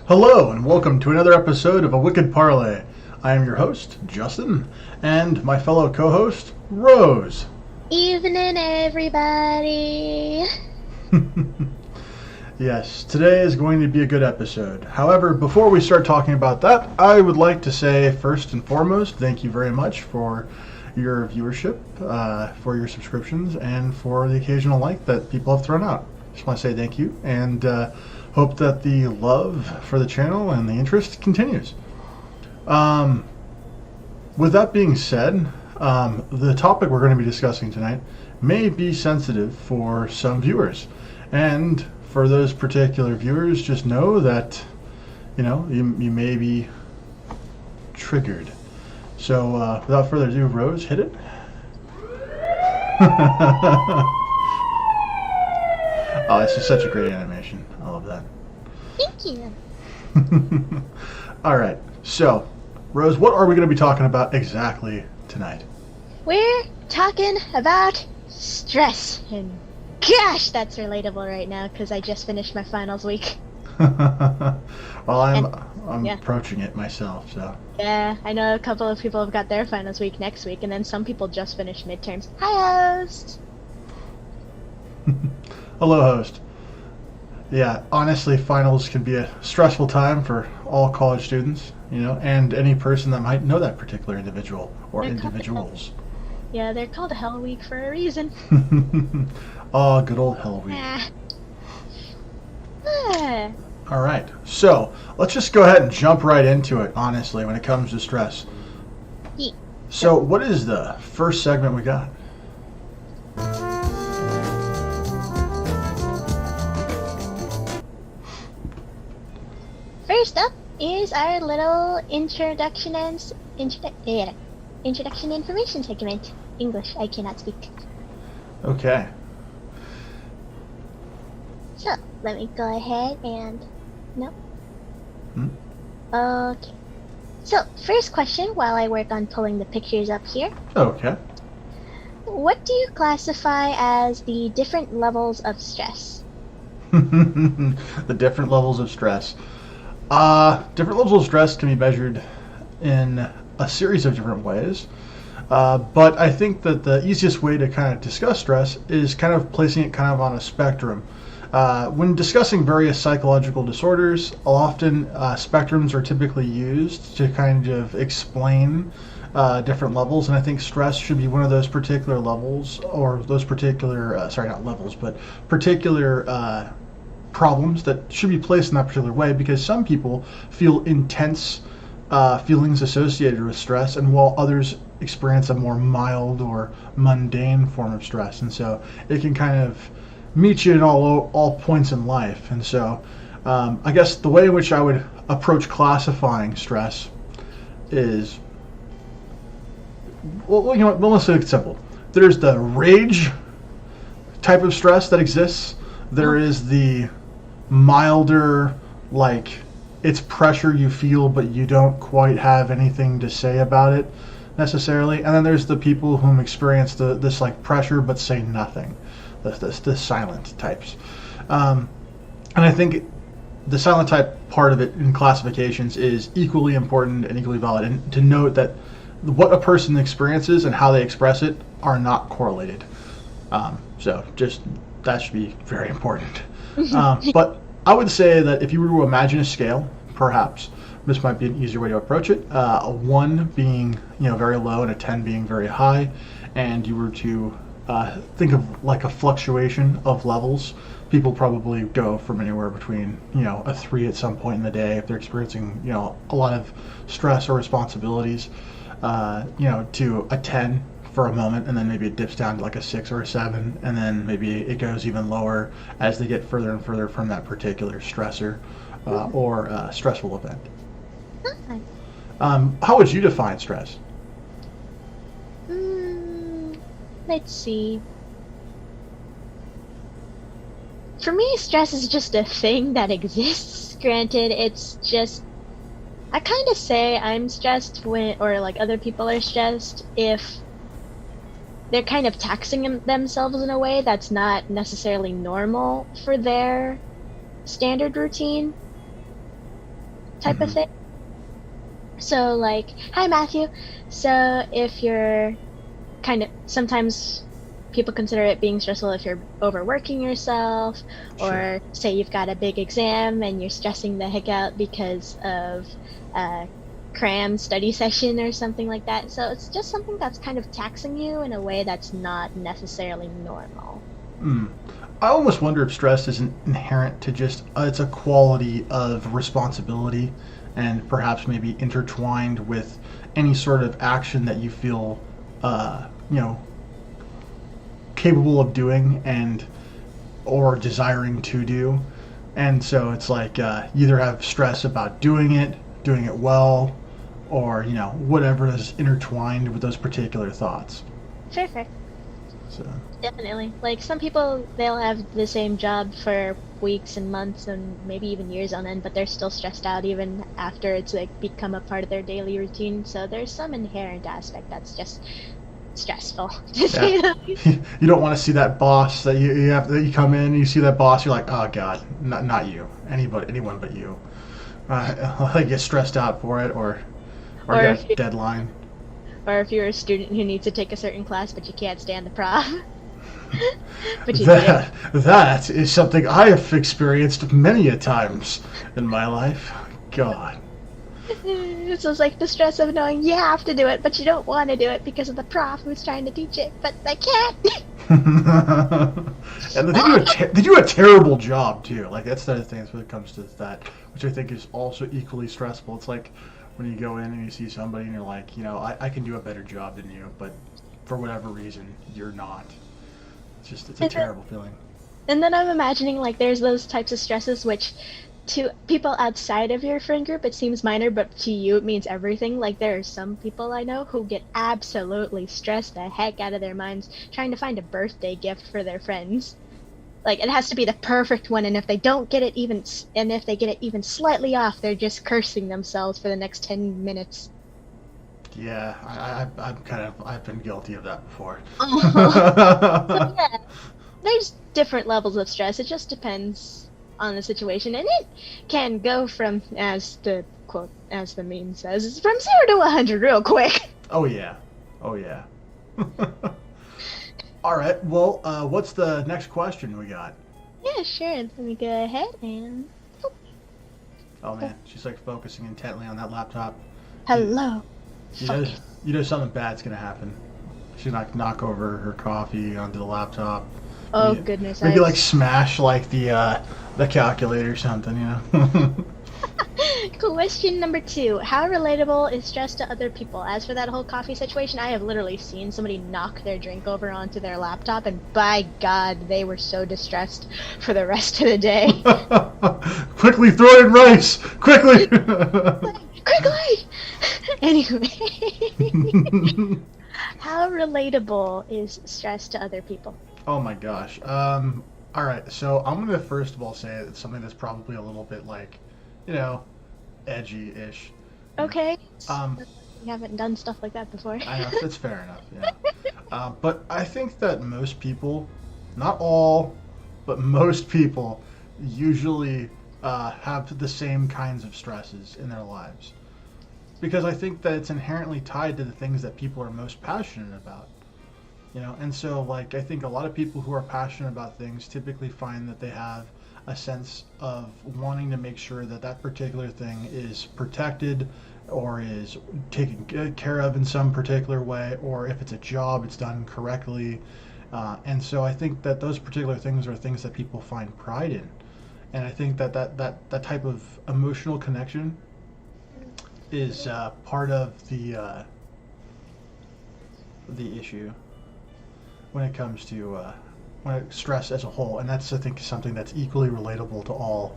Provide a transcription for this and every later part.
Hello and welcome to another episode of A Wicked Parley. I am your host, Justin, and my fellow co-host, Rose. Evening, everybody. Yes, today is going to be a good episode. However, before we start talking about that, I would like to say first and foremost, thank you very much for your viewership, for your subscriptions, and for the occasional like that people have thrown out. Just want to say thank you, and hope that the love for the channel and the interest continues. With that being said, the topic we're going to be discussing tonight may be sensitive for some viewers. And for those particular viewers, just know that, you may be triggered. So without further ado, Rose, hit it. Oh, this is such a great animation. I love that. Thank you. All right. So, Rose, what are we going to be talking about exactly tonight? We're talking about stress. And gosh, that's relatable right now because I just finished my finals week. Well, I'm approaching it myself, so. Yeah, I know a couple of people have got their finals week next week, and then some people just finished midterms. Hi, host. Hello, host. Yeah, honestly, finals can be a stressful time for all college students, and any person that might know that particular individual or individuals. Yeah, they're called Hell Week for a reason. Oh, good old Hell Week. Ah. All right, so let's just go ahead and jump right into it, honestly, when it comes to stress. Yeah. So what is the first segment we got? First up is our little introduction information segment. English, I cannot speak. Okay. So, let me go ahead and... No? Okay. So, first question while I work on pulling the pictures up here. Okay. What do you classify as the different levels of stress? The different levels of stress. Different levels of stress can be measured in a series of different ways. But I think that the easiest way to kind of discuss stress is kind of placing it kind of on a spectrum. When discussing various psychological disorders, often spectrums are typically used to kind of explain different levels, and I think stress should be one of those particular levels, or those particular, not levels, but particular problems that should be placed in that particular way, because some people feel intense feelings associated with stress, and while others experience a more mild or mundane form of stress, and so it can kind of meet you in all points in life. And so I guess the way in which I would approach classifying stress is, well, let's make it simple. There's the rage type of stress that exists. There is the milder, like, it's pressure you feel but you don't quite have anything to say about it necessarily. And then there's the people who experience this like pressure but say nothing, the silent types. And I think the silent type part of it in classifications is equally important and equally valid, and to note that what a person experiences and how they express it are not correlated. So just that should be very important. But I would say that if you were to imagine a scale, perhaps this might be an easier way to approach it. A 1 being very low and a 10 being very high, and you were to think of like a fluctuation of levels. People probably go from anywhere between a 3 at some point in the day if they're experiencing a lot of stress or responsibilities, to a 10 for a moment, and then maybe it dips down to like a 6 or a 7, and then maybe it goes even lower as they get further and further from that particular stressor or stressful event. How would you define stress? Let's see. For me, stress is just a thing that exists. Granted, it's just... I kind of say I'm stressed when, or like other people are stressed if they're kind of taxing themselves in a way that's not necessarily normal for their standard routine. type of thing. So like, hi Matthew. So if you're sometimes people consider it being stressful if you're overworking yourself, or say you've got a big exam and you're stressing the heck out because of a cram study session or something like that. So it's just something that's kind of taxing you in a way that's not necessarily normal. I almost wonder if stress isn't inherent to just it's a quality of responsibility, and perhaps maybe intertwined with any sort of action that you feel capable of doing and or desiring to do. And so it's like you either have stress about doing it well, or whatever is intertwined with those particular thoughts. Fair. So Definitely. Like some people, they'll have the same job for weeks and months and maybe even years on end, but they're still stressed out even after it's like become a part of their daily routine. So there's some inherent aspect that's just stressful, to say the least. You don't want to see that boss that you come in and you see that boss, you're like, oh god, not you, anyone but you. I get stressed out for it, or you got a deadline. Or if you're a student who needs to take a certain class but you can't stand the prof. But that is something I have experienced many a times in my life. God. So it's like the stress of knowing you have to do it, but you don't want to do it because of the prof who's trying to teach it, but they can't. And they do a terrible job too. Like that's the other thing when it comes to that, which I think is also equally stressful. It's like when you go in and you see somebody and you're like, I can do a better job than you, but for whatever reason, you're not. It's a terrible feeling. And then I'm imagining like there's those types of stresses which to people outside of your friend group it seems minor, but to you it means everything. Like there are some people I know who get absolutely stressed the heck out of their minds trying to find a birthday gift for their friends. Like it has to be the perfect one, and if they get it even slightly off, they're just cursing themselves for the next 10 minutes. Yeah, I've been guilty of that before. So, yeah, there's different levels of stress. It just depends on the situation, and it can go from, as the meme says, it's from 0 to 100 real quick. Oh yeah. All right. Well, what's the next question we got? Yeah, sure. Let me go ahead and. Oh man, she's like focusing intently on that laptop. Hello. You know something bad's gonna happen. She's like knock over her coffee onto the laptop. Oh goodness! Maybe like smash like the calculator or something, Question number 2: how relatable is stress to other people? As for that whole coffee situation, I have literally seen somebody knock their drink over onto their laptop, and by God, they were so distressed for the rest of the day. Quickly throw it in rice! Quickly! Quickly! Anyway, how relatable is stress to other people? Oh my gosh. All right. So I'm gonna first of all say it's something that's probably a little bit like, edgy-ish. Okay. We haven't done stuff like that before. I know, that's fair enough. Yeah. But I think that most people, not all, but most people, usually have the same kinds of stresses in their lives. Because I think that it's inherently tied to the things that people are most passionate about. And so like I think a lot of people who are passionate about things typically find that they have a sense of wanting to make sure that that particular thing is protected or is taken good care of in some particular way, or if it's a job, it's done correctly. And so I think that those particular things are things that people find pride in. And I think that type of emotional connection is part of the issue when it comes to stress as a whole, and that's I think something that's equally relatable to all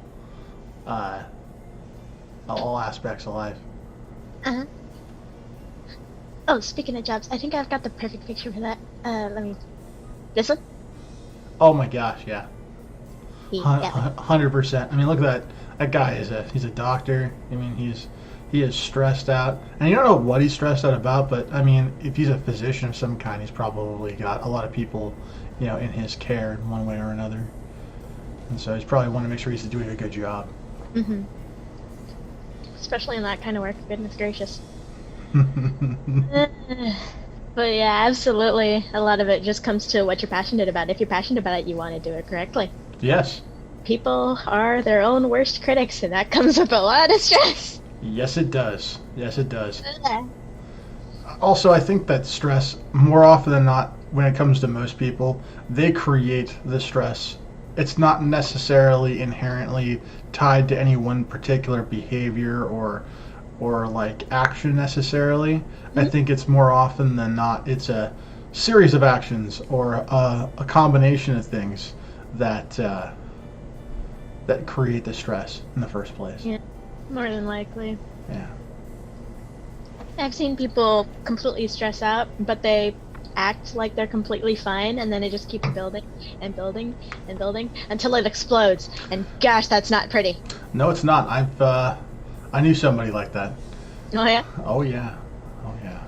aspects of life. Uh-huh. Oh, speaking of jobs, I think I've got the perfect picture for that. This one? Oh my gosh, yeah. 100%. I mean, look at that guy he's a doctor. I mean, he is stressed out, and you don't know what he's stressed out about, but I mean, if he's a physician of some kind, he's probably got a lot of people, in his care in one way or another, and so he's probably wanting to make sure he's doing a good job. Mm-hmm. especially in that kind of work. Goodness gracious. But yeah, absolutely. A lot of it just comes to what you're passionate about. If you're passionate about it, you want to do it correctly. Yes. People are their own worst critics, and that comes with a lot of stress. Yes, it does. Yes, it does. Also, I think that stress, more often than not, when it comes to most people, they create the stress. It's not necessarily inherently tied to any one particular behavior or like action necessarily. Mm-hmm. I think it's more often than not, it's a series of actions or a combination of things that create the stress in the first place. Yeah, more than likely. Yeah. I've seen people completely stress out, but they act like they're completely fine, and then it just keeps building and building and building until it explodes. And gosh, that's not pretty. No, it's not. I knew somebody like that. Oh yeah? Oh yeah. Oh yeah.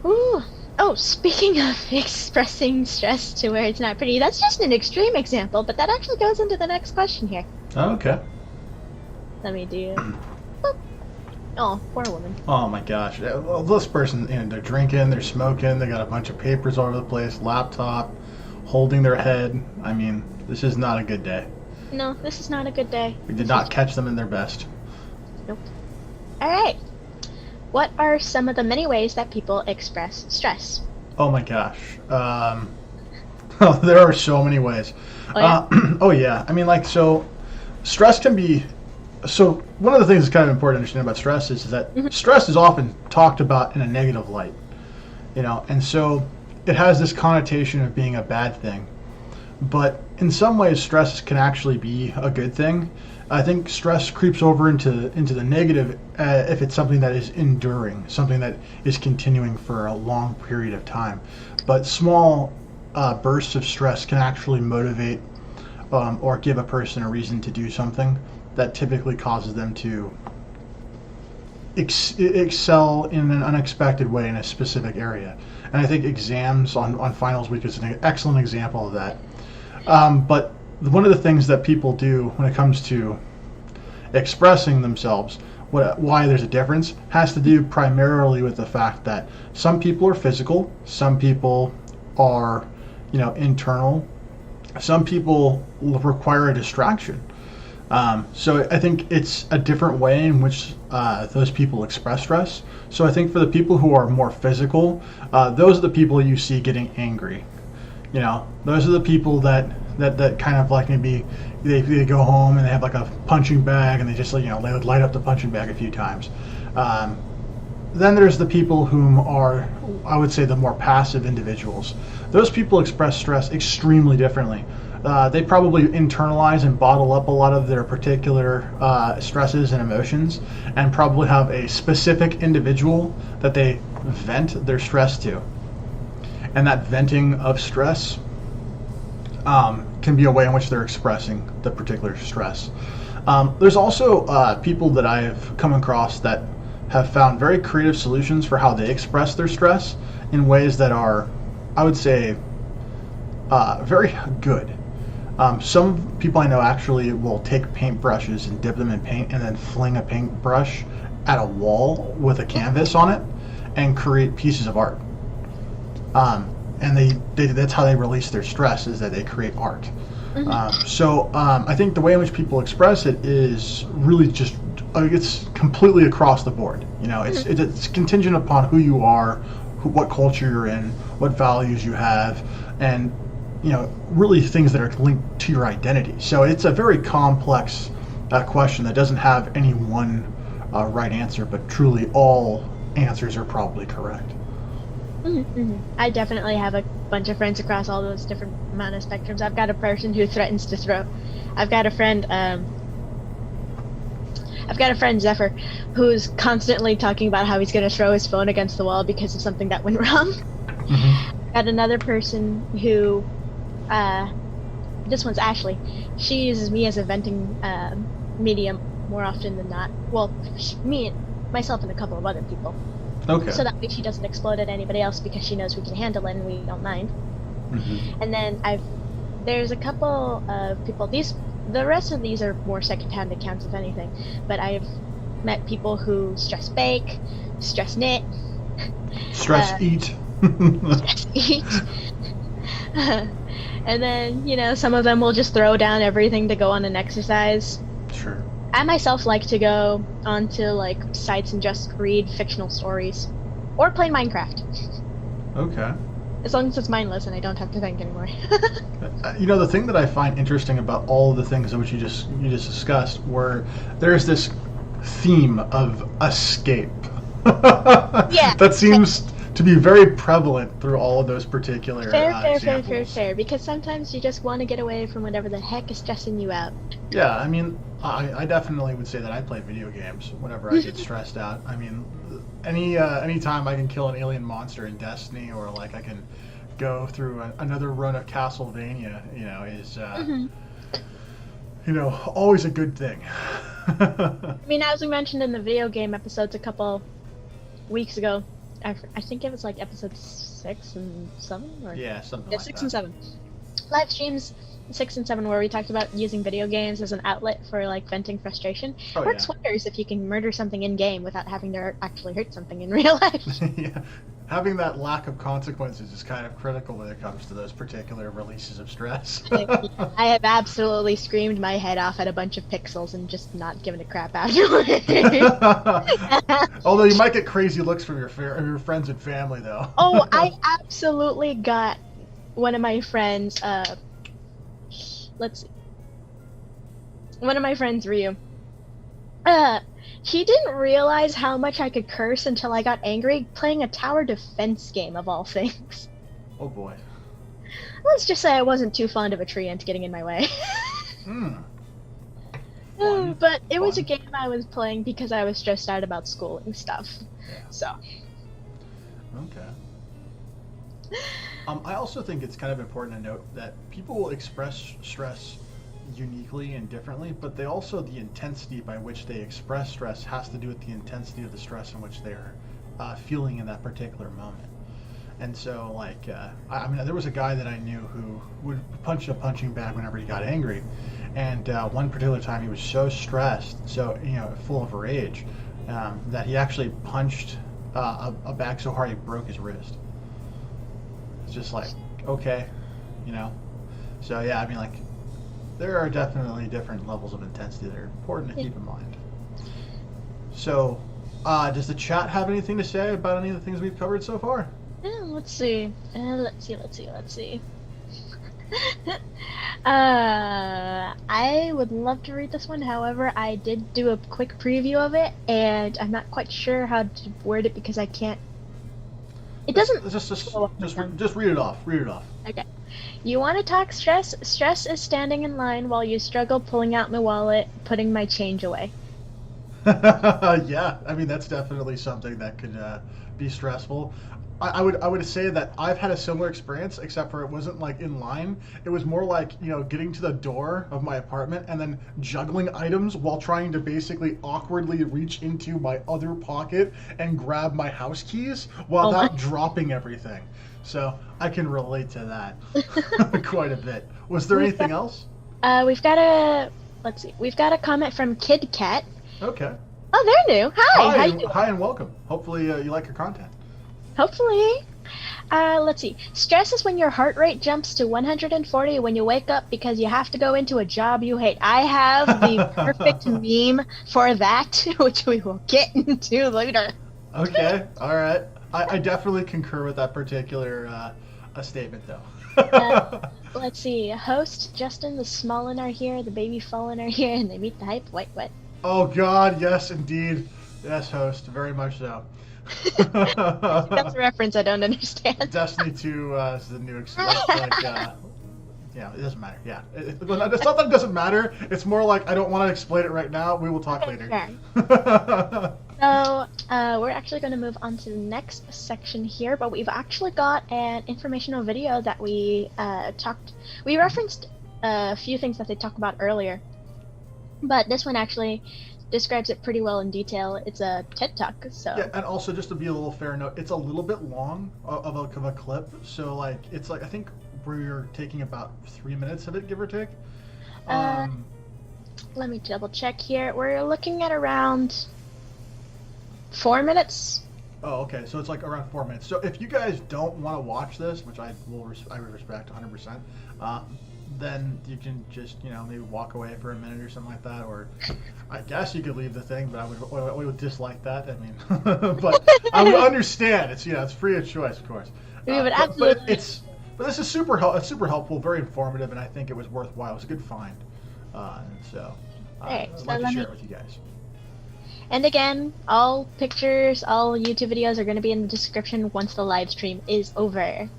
Ooh. Oh, speaking of expressing stress to where it's not pretty, that's just an extreme example, but that actually goes into the next question here. Oh, okay. Let me do... Oh, poor woman. Oh my gosh. Well, this person, they're drinking, they're smoking, they got a bunch of papers all over the place, laptop, holding their head. I mean, this is not a good day. No, this is not a good day. We did not catch them in their best. Nope. Alright. What are some of the many ways that people express stress? Oh my gosh. There are so many ways. Oh yeah? Oh yeah. I mean, like, so stress can be... So one of the things that's kind of important to understand about stress is that stress is often talked about in a negative light, and so it has this connotation of being a bad thing. But in some ways, stress can actually be a good thing. I think stress creeps over into the negative if it's something that is enduring, something that is continuing for a long period of time. But small bursts of stress can actually motivate or give a person a reason to do something that typically causes them to excel in an unexpected way in a specific area. And I think exams on finals week is an excellent example of that. But one of the things that people do when it comes to expressing themselves, why there's a difference, has to do primarily with the fact that some people are physical, some people are, internal, some people require a distraction. So I think it's a different way in which those people express stress. So I think for the people who are more physical, those are the people you see getting angry. Those are the people that kind of like maybe they go home and they have like a punching bag and they just they would light up the punching bag a few times. Then there's the people whom are, I would say, the more passive individuals. Those people express stress extremely differently. They probably internalize and bottle up a lot of their particular stresses and emotions, and probably have a specific individual that they vent their stress to. And that venting of stress can be a way in which they're expressing the particular stress. There's also people that I've come across that have found very creative solutions for how they express their stress in ways that are, I would say, very good. Some people I know actually will take paintbrushes and dip them in paint and then fling a paintbrush at a wall with a canvas on it and create pieces of art. And they that's how they release their stress, is that they create art. So I think the way in which people express it is really just, it's completely across the board. It's contingent upon who you are, what culture you're in, what values you have, and really things that are linked to your identity. So it's a very complex question that doesn't have any one right answer, but truly all answers are probably correct. I definitely have a bunch of friends across all those different amount of spectrums. I've got a person who threatens to throw. I've got a friend Zephyr, who's constantly talking about how he's going to throw his phone against the wall because of something that went wrong. I've got another person who, this one's Ashley. She uses me as a venting medium more often than not. Well, myself and a couple of other people. Okay. So that way she doesn't explode at anybody else because she knows we can handle it and we don't mind. And then there's a couple of people. The rest of these are more secondhand accounts, if anything. But I've met people who stress bake, stress knit, Stress eat. stress eat. And then, you know, some of them will just throw down everything to go on an exercise. Sure. I myself like to go onto like sites and just read fictional stories or play Minecraft. Okay. As long as it's mindless and I don't have to think anymore. You know, the thing that I find interesting about all of the things that which you just discussed were there's this theme of escape. Yeah. That seems to be very prevalent through all of those particular examples. Fair. Because sometimes you just want to get away from whatever the heck is stressing you out. Yeah, I mean, I definitely would say that I play video games whenever I get stressed out. I mean, any time I can kill an alien monster in Destiny, or like I can go through another run of Castlevania, you know, is you know, always a good thing. I mean, as we mentioned in the video game episodes a couple weeks ago, I think it was like episode 6 and 7, or Yeah, something yeah, like 6 that. and 7 live streams. 6 and 7, where we talked about using video games as an outlet for like venting frustration. Oh, Works yeah. wonders if you can murder something in game without having to actually hurt something in real life. Yeah, having that lack of consequences is kind of critical when it comes to those particular releases of stress. I have absolutely screamed my head off at a bunch of pixels and just not given a crap afterwards. Although you might get crazy looks from your friends and family, though. Oh, I absolutely got one of my friends, let's see. One of my friends, Ryu. He didn't realize how much I could curse until I got angry playing a tower defense game, of all things. Oh boy. Let's just say I wasn't too fond of a tree ant getting in my way. Hmm. Fun. But it was a Fun. game I was playing because I was stressed out about school and stuff. Yeah. So. Okay. I also think it's kind of important to note that people will express stress uniquely and differently, but the intensity by which they express stress has to do with the intensity of the stress in which they're feeling in that particular moment. And so, like, I mean, there was a guy that I knew who would punch a punching bag whenever he got angry, and one particular time he was so stressed, so, you know, full of rage, that he actually punched a bag so hard he broke his wrist. It's just like, okay, you know. So yeah, I mean, like, there are definitely different levels of intensity that are important to keep in mind. So, does the chat have anything to say about any of the things we've covered so far? Let's see. I would love to read this one. However, I did do a quick preview of it, and I'm not quite sure how to word it because I can't. It doesn't. Just read it off. Read it off. Okay. You want to talk stress? Stress is standing in line while you struggle pulling out my wallet, putting my change away. Yeah, I mean, that's definitely something that could be stressful. I would say that I've had a similar experience, except for it wasn't like in line. It was more like, you know, getting to the door of my apartment and then juggling items while trying to basically awkwardly reach into my other pocket and grab my house keys while not dropping everything. So I can relate to that quite a bit. Was there anything else? We've got a comment from Kid Cat. Okay. Oh, they're new. Hi. How you doing? Hi and welcome. Hopefully you like our content. Hopefully. Let's see. Stress is when your heart rate jumps to 140 when you wake up because you have to go into a job you hate. I have the perfect meme for that, which we will get into later. Okay. All right. I definitely concur with that particular statement, though. Let's see. Host Justin, the Smallin are here, the Baby Fallen are here, and they meet the hype. Wet. Oh God, yes, indeed. Yes, host, very much so. That's a reference I don't understand. Destiny 2 is the new yeah, it doesn't matter. Yeah, it's not that it doesn't matter. It's more like I don't want to explain it right now. We will talk later. So we're actually going to move on to the next section here, but we've actually got an informational video that we referenced a few things that they talked about earlier, but this one actually describes it pretty well in detail. It's a TED Talk, so yeah. And also, just to be a little fair note, it's a little bit long of a clip, so like it's like I think we're taking about 3 minutes of it, give or take. Let me double check here. We're looking at around 4 minutes. Oh, okay. So it's like around 4 minutes. So if you guys don't want to watch this, which I would respect 100%, then you can just maybe walk away for a minute or something like that, or I guess you could leave the thing, but I would dislike that. I mean, but I would understand. It's free of choice, of course. We would absolutely. But this is super helpful, very informative, and I think it was worthwhile. It was a good find, and so I'd like to share it with you guys. And again, all pictures, all YouTube videos are going to be in the description once the live stream is over,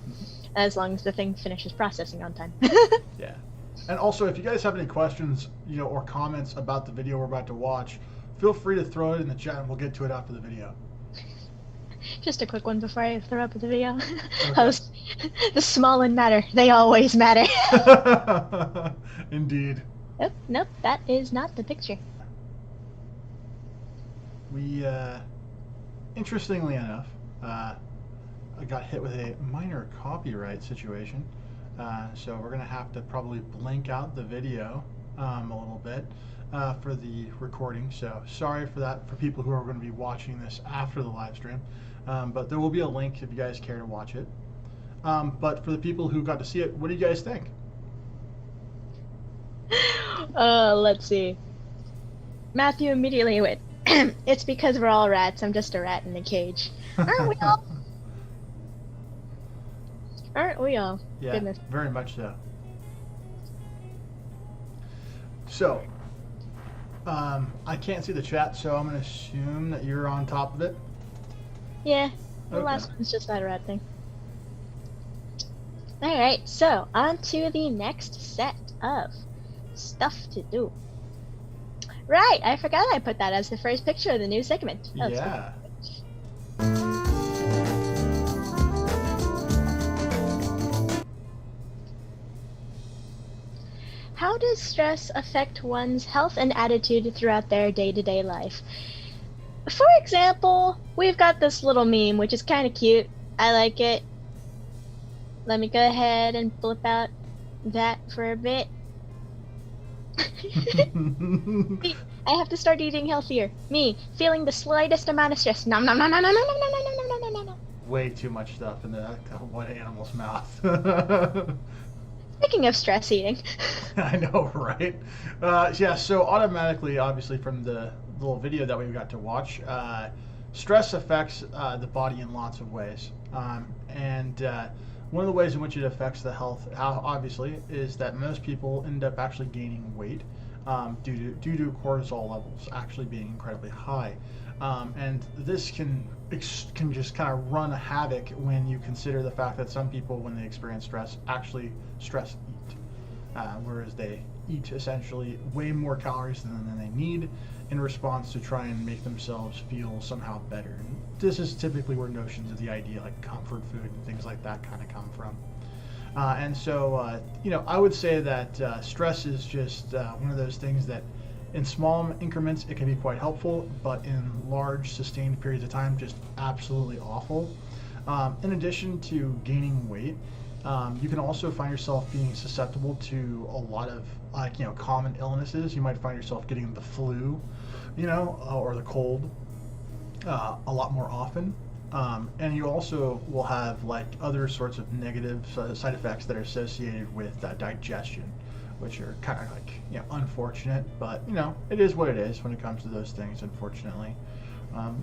as long as the thing finishes processing on time. Yeah. And also, if you guys have any questions, or comments about the video we're about to watch, feel free to throw it in the chat, and we'll get to it after the video. Just a quick one before I throw up the video. Okay. The small and matter. They always matter. Indeed. Nope, that is not the picture. We, interestingly enough, I got hit with a minor copyright situation. So we're going to have to probably blink out the video a little bit for the recording. So sorry for that for people who are going to be watching this after the live stream. But there will be a link if you guys care to watch it. But for the people who got to see it, what do you guys think? Let's see. Matthew immediately went, it's because we're all rats. I'm just a rat in a cage. Aren't we all? Aren't we all? Yeah, Goodness. very much so. So, I can't see the chat, so I'm going to assume that you're on top of it. Yeah, the Okay. last one's just that rat thing. Alright, so on to the next set of stuff to do. Right, I forgot I put that as the first picture of the new segment. Oh, Yeah. How does stress affect one's health and attitude throughout their day-to-day life? For example, we've got this little meme, which is kind of cute. I like it. Let me go ahead and flip out that for a bit. I have to start eating healthier. Me, feeling the slightest amount of stress. Nom nom nom nom nom nom nom nom nom nom nom nom nom. Way too much stuff in that one animal's mouth. Speaking of stress eating. I know, right? Yeah, so automatically, obviously, from the little video that we got to watch, stress affects the body in lots of ways. And one of the ways in which it affects the health, obviously, is that most people end up actually gaining weight due to cortisol levels actually being incredibly high. And this can just kind of run havoc when you consider the fact that some people, when they experience stress, actually stress eat, whereas they eat essentially way more calories than they need in response to try and make themselves feel somehow better. And this is typically where notions of the idea like comfort food and things like that kind of come from. And so, I would say that stress is just one of those things that in small increments, it can be quite helpful, but in large, sustained periods of time, just absolutely awful. In addition to gaining weight, you can also find yourself being susceptible to a lot of common illnesses. You might find yourself getting the flu, or the cold a lot more often. And you also will have like other sorts of negative side effects that are associated with digestion, which are kind of like unfortunate, but it is what it is when it comes to those things, unfortunately.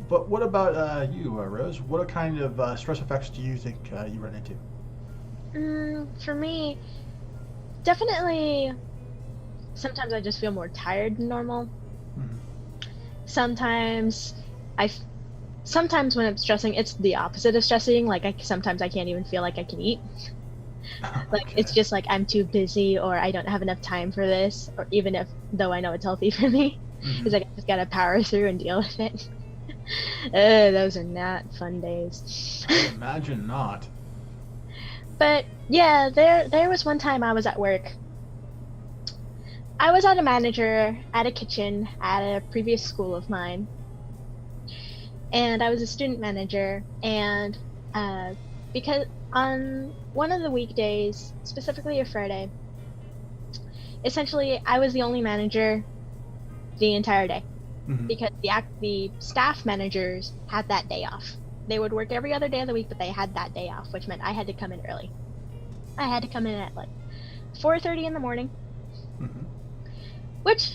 But what about you, Rose? What kind of stress effects do you think you run into? For me, definitely. Sometimes I just feel more tired than normal. Mm-hmm. Sometimes Sometimes when I'm stressing, it's the opposite of stressing. Like sometimes I can't even feel like I can eat. Like Okay. it's just like I'm too busy, or I don't have enough time for this, or even though I know it's healthy for me, Mhm. it's like I just gotta power through and deal with it. Those are not fun days. I imagine not. But yeah, there was one time I was at work. I was at a manager at a kitchen at a previous school of mine, and I was a student manager. And because on one of the weekdays, specifically a Friday, essentially I was the only manager the entire day. Mhm. because the staff managers had that day off. They would work every other day of the week, but they had that day off, which meant I had to come in early. I had to come in at like 4:30 in the morning, Mhm. which,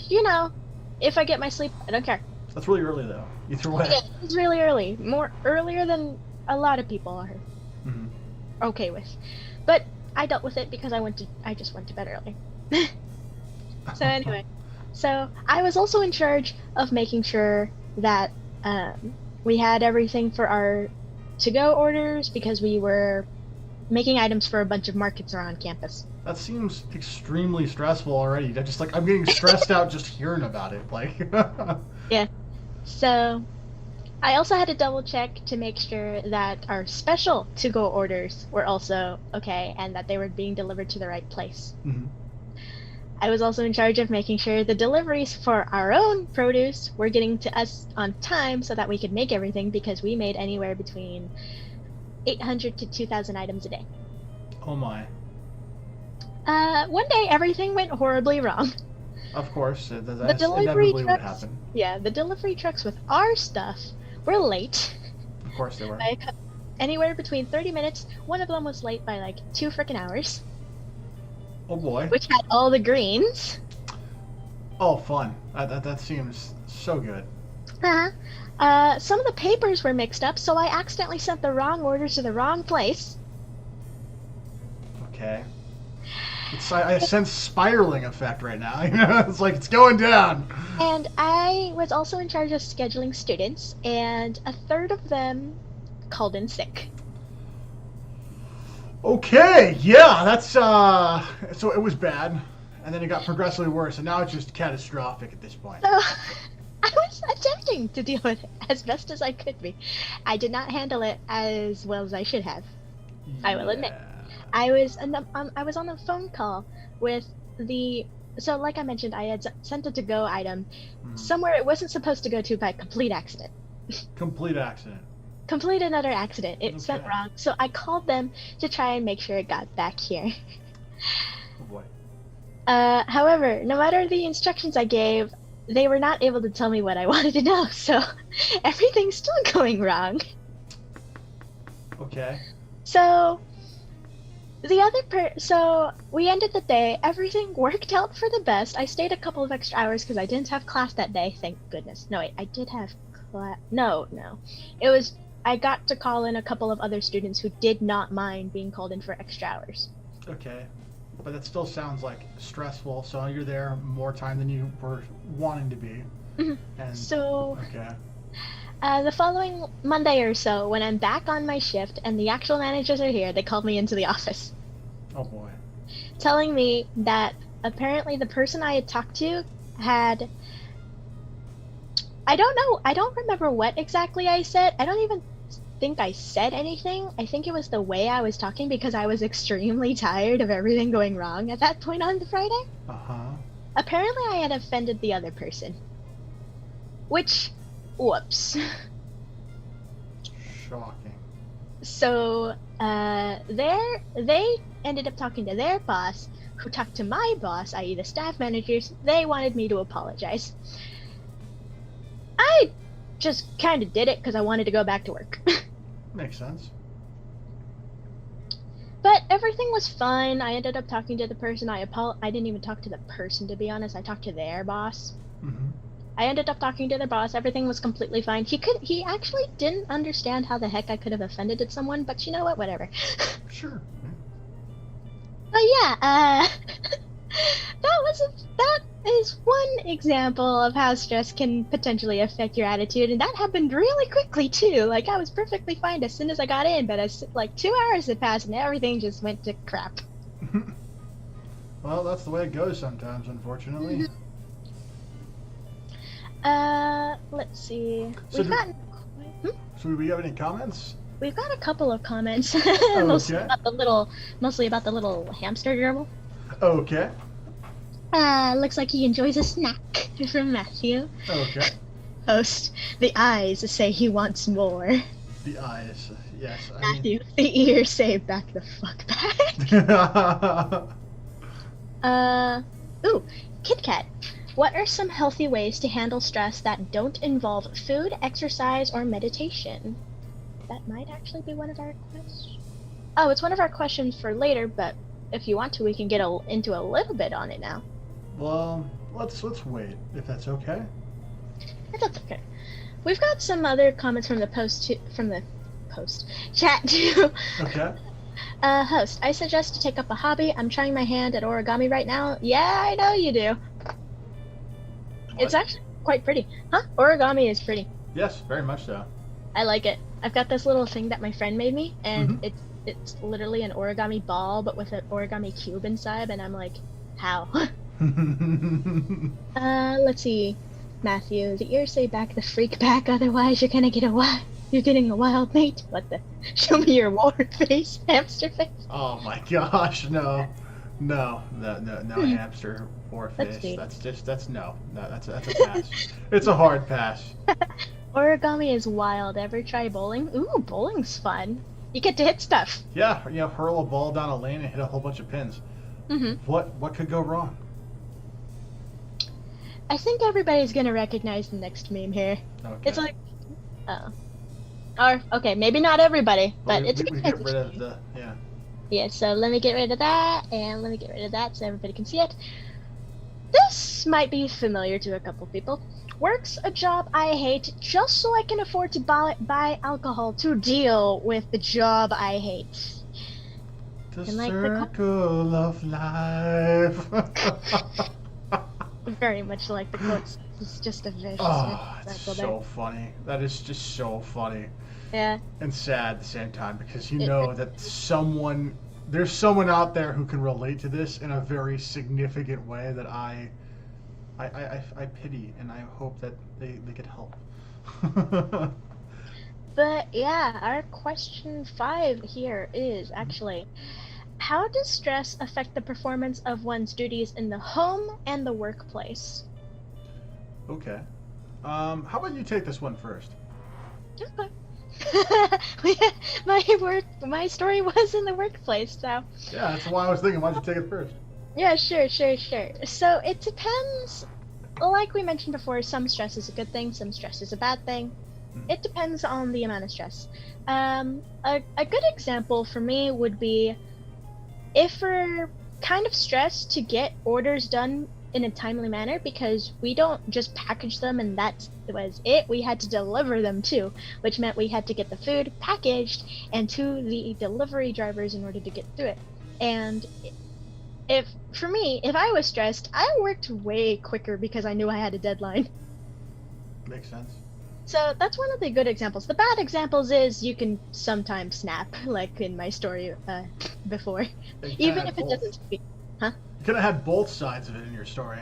if I get my sleep, I don't care. That's really early though. Either way. Yeah, it's really early, more earlier than a lot of people are Mhm. okay with. But I dealt with it because I just went to bed early. So anyway, so I was also in charge of making sure that we had everything for our to-go orders because we were making items for a bunch of markets around campus. That seems extremely stressful already. I'm getting stressed out just hearing about it. Yeah. So I also had to double check to make sure that our special to-go orders were also okay and that they were being delivered to the right place. Mhm. I was also in charge of making sure the deliveries for our own produce were getting to us on time so that we could make everything because we made anywhere between 800 to 2,000 items a day. Oh my. One day everything went horribly wrong. Of course, The that's delivery inevitably would trucks, happen. yeah, the delivery trucks with our stuff were late Of course they were. by anywhere between 30 minutes. One of them was late by like 2 freaking hours, Oh boy. which had all the greens. Oh, fun. That seems so good. Some of the papers were mixed up, so I accidentally sent the wrong order to the wrong place. Okay. I sense spiraling effect right now. It's like it's going down. And I was also in charge of scheduling students, and a third of them called in sick. Okay, yeah, that's so it was bad, and then it got progressively worse, and now it's just catastrophic at this point. So I was attempting to deal with it as best as I could be. I did not handle it as well as I should have. I will admit. I was on the phone call with so like I mentioned, I had sent a to-go item somewhere it wasn't supposed to go to by complete accident. Complete accident. Complete another accident. It went wrong. So I called them to try and make sure it got back here. Oh boy. However, no matter the instructions I gave, they were not able to tell me what I wanted to know, so everything's still going wrong. Okay. So so we ended the day, everything worked out for the best. I stayed a couple of extra hours because I didn't have class that day, thank goodness. No, wait, I did have class. No. I got to call in a couple of other students who did not mind being called in for extra hours. Okay. But that still sounds like stressful, so you're there more time than you were wanting to be. And So, okay. the following Monday or so, when I'm back on my shift and the actual managers are here, they called me into the office, Oh boy. telling me that apparently the person I had talked to had... I don't remember what exactly I said. I don't even think I said anything. I think it was the way I was talking because I was extremely tired of everything going wrong at that point on the Friday. Uh-huh. Apparently I had offended the other person. Which, whoops. Shocking. So, they ended up talking to their boss, who talked to my boss, i.e. the staff managers. They wanted me to apologize. I just kind of did it because I wanted to go back to work. Makes sense. But everything was fine. I ended up talking to the person. I didn't even talk to the person, to be honest. I talked to their boss. Mm-hmm. I ended up talking to their boss. Everything was completely fine. He actually didn't understand how the heck I could have offended someone, but you know what? Whatever. Sure. But yeah, that is one example of how stress can potentially affect your attitude, and that happened really quickly too. Like, I was perfectly fine as soon as I got in, but as like 2 hours had passed and everything just went to crap. Well, that's the way it goes sometimes, unfortunately. Let's see. So we have any comments? We've got a couple of comments, Okay. mostly about the little hamster gerbil. Okay. Looks like he enjoys a snack from Matthew. Okay. Host, the eyes say he wants more. The eyes, yes. Matthew, the ears say back the fuck back. Ooh, Kit Kat. What are some healthy ways to handle stress that don't involve food, exercise, or meditation? That might actually be one of our questions. Oh, it's one of our questions for later, but if you want to, we can get into a little bit on it now. Well, let's wait, if that's okay. That's okay. We've got some other comments from the chat too. Okay. Host, I suggest to take up a hobby. I'm trying my hand at origami right now. Yeah, I know you do. What? It's actually quite pretty. Huh? Origami is pretty. Yes, very much so. I like it. I've got this little thing that my friend made me, and Mhm. it's literally an origami ball, but with an origami cube inside, and I'm like, how? Let's see. Matthew, the ears say back the freak back, otherwise you're getting a wild mate. What the? Show me your war face, hamster face. Oh my gosh, no hamster or Let's fish. see. That's no, that's a pass. It's a hard pass. Origami is wild. Ever try bowling? Ooh, bowling's fun. You get to hit stuff. Yeah, hurl a ball down a lane and hit a whole bunch of pins. Mm-hmm. What could go wrong? I think everybody's gonna recognize the next meme here. Okay. It's like, oh. Or, okay, maybe not everybody, but we it's a good get rid of transition. the Yeah, so let me get rid of that, and let me get rid of that so everybody can see it. This might be familiar to a couple people. Works a job I hate just so I can afford to buy alcohol to deal with the job I hate. The And like circle of life. Very much like the quotes. It's just a vicious Oh, it's cycle so funny. That is just so funny there. Yeah. and sad at the same time, because you know that there's someone out there who can relate to this in a very significant way that I pity, and I hope that they get help. But yeah, our question 5 here is actually, how does stress affect the performance of one's duties in the home and the workplace? Okay. How about you take this one first? Okay. My story was in the workplace, so Yeah, that's why I was thinking, why don't you take it first? yeah, sure. So it depends. Like we mentioned before, some stress is a good thing, some stress is a bad thing. It depends on the amount of stress. A good example for me would be if we're kind of stressed to get orders done in a timely manner, because we don't just package them and that was it. We had to deliver them too, which meant we had to get the food packaged and to the delivery drivers in order to get through it. And if I was stressed, I worked way quicker because I knew I had a deadline. Makes sense. So that's one of the good examples. The bad examples is you can sometimes snap, like in my story before, even if it doesn't speak. Huh? You could have had both sides of it in your story.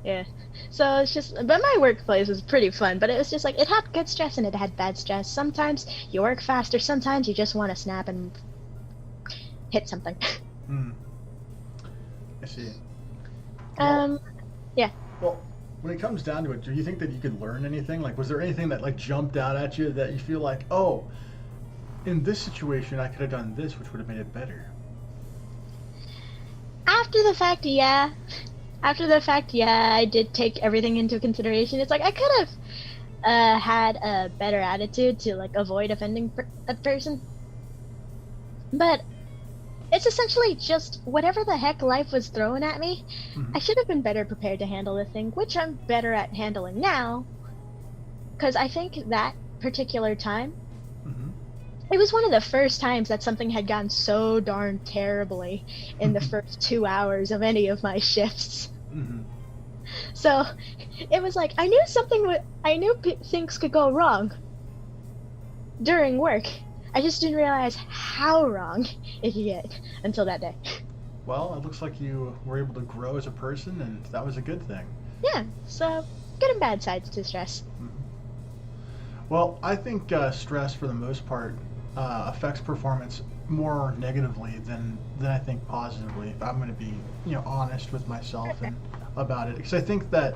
Yeah. So it's just, but my workplace was pretty fun, but it was just like, it had good stress and it had bad stress. Sometimes you work faster, sometimes you just want to snap and hit something. I see. Yeah. Well, when it comes down to it, do you think that you could learn anything? Like, was there anything that like jumped out at you that you feel like, oh, in this situation I could have done this, which would have made it better? After the fact, yeah, I did take everything into consideration. It's like I could have had a better attitude to like avoid offending a person, but it's essentially just whatever the heck life was throwing at me. I should have been better prepared to handle the thing, which I'm better at handling now, because I think that particular time, it was one of the first times that something had gone so darn terribly in the first 2 hours of any of my shifts. So it was like I knew things could go wrong during work. I just didn't realize how wrong it could get until that day. Well, it looks like you were able to grow as a person, and that was a good thing. Yeah, so good and bad sides to stress. Well, I think stress, for the most part, affects performance more negatively than I think positively. If I'm going to be, honest with myself and about it, because I think that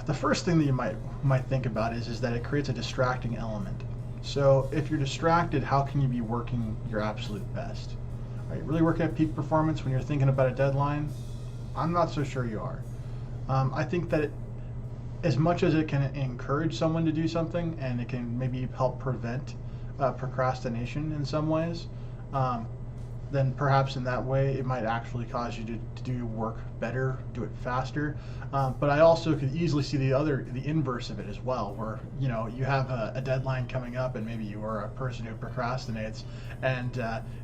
the first thing that you might think about is that it creates a distracting element. So if you're distracted, how can you be working your absolute best? Are you really working at peak performance when you're thinking about a deadline? I'm not so sure you are. I think that as much as it can encourage someone to do something and it can maybe help prevent procrastination in some ways, um, then perhaps in that way it might actually cause you to do work better, do it faster. But I also could easily see the inverse of it as well, where you have a deadline coming up, and maybe you are a person who procrastinates, and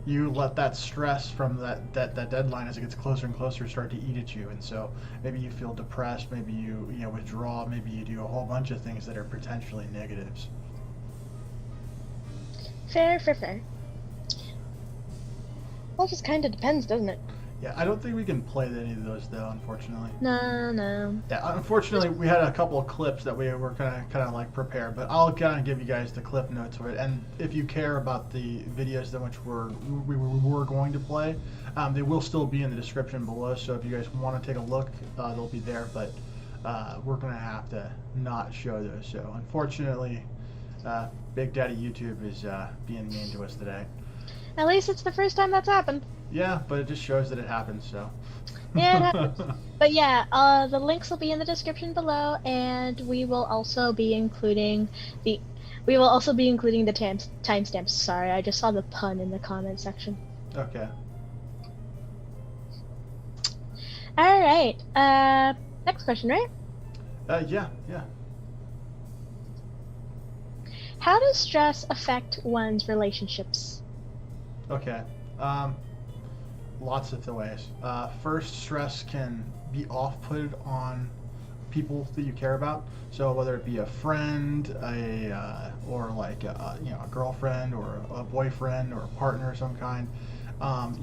you let that stress from that deadline as it gets closer and closer start to eat at you, and so maybe you feel depressed, maybe you withdraw, maybe you do a whole bunch of things that are potentially negatives. Fair. Well, it just kind of depends, doesn't it? Yeah, I don't think we can play any of those though, unfortunately. No. Yeah, unfortunately, we had a couple of clips that we were kind of like prepared, but I'll kind of give you guys the clip notes of it. And if you care about the videos in which we were going to play, they will still be in the description below. So if you guys want to take a look, they'll be there. But we're gonna have to not show those. So unfortunately, Big Daddy YouTube is being mean to us today. At least it's the first time that's happened. Yeah, but it just shows that it happens, so. Yeah, it happens. But yeah, the links will be in the description below, and we will also be including the timestamps. Sorry, I just saw the pun in the comment section. Okay. All right. Next question, right? Yeah. How does stress affect one's relationships? Okay. Lots of ways. First, stress can be off-put on people that you care about. So whether it be a friend, or like a girlfriend, or a boyfriend, or a partner of some kind,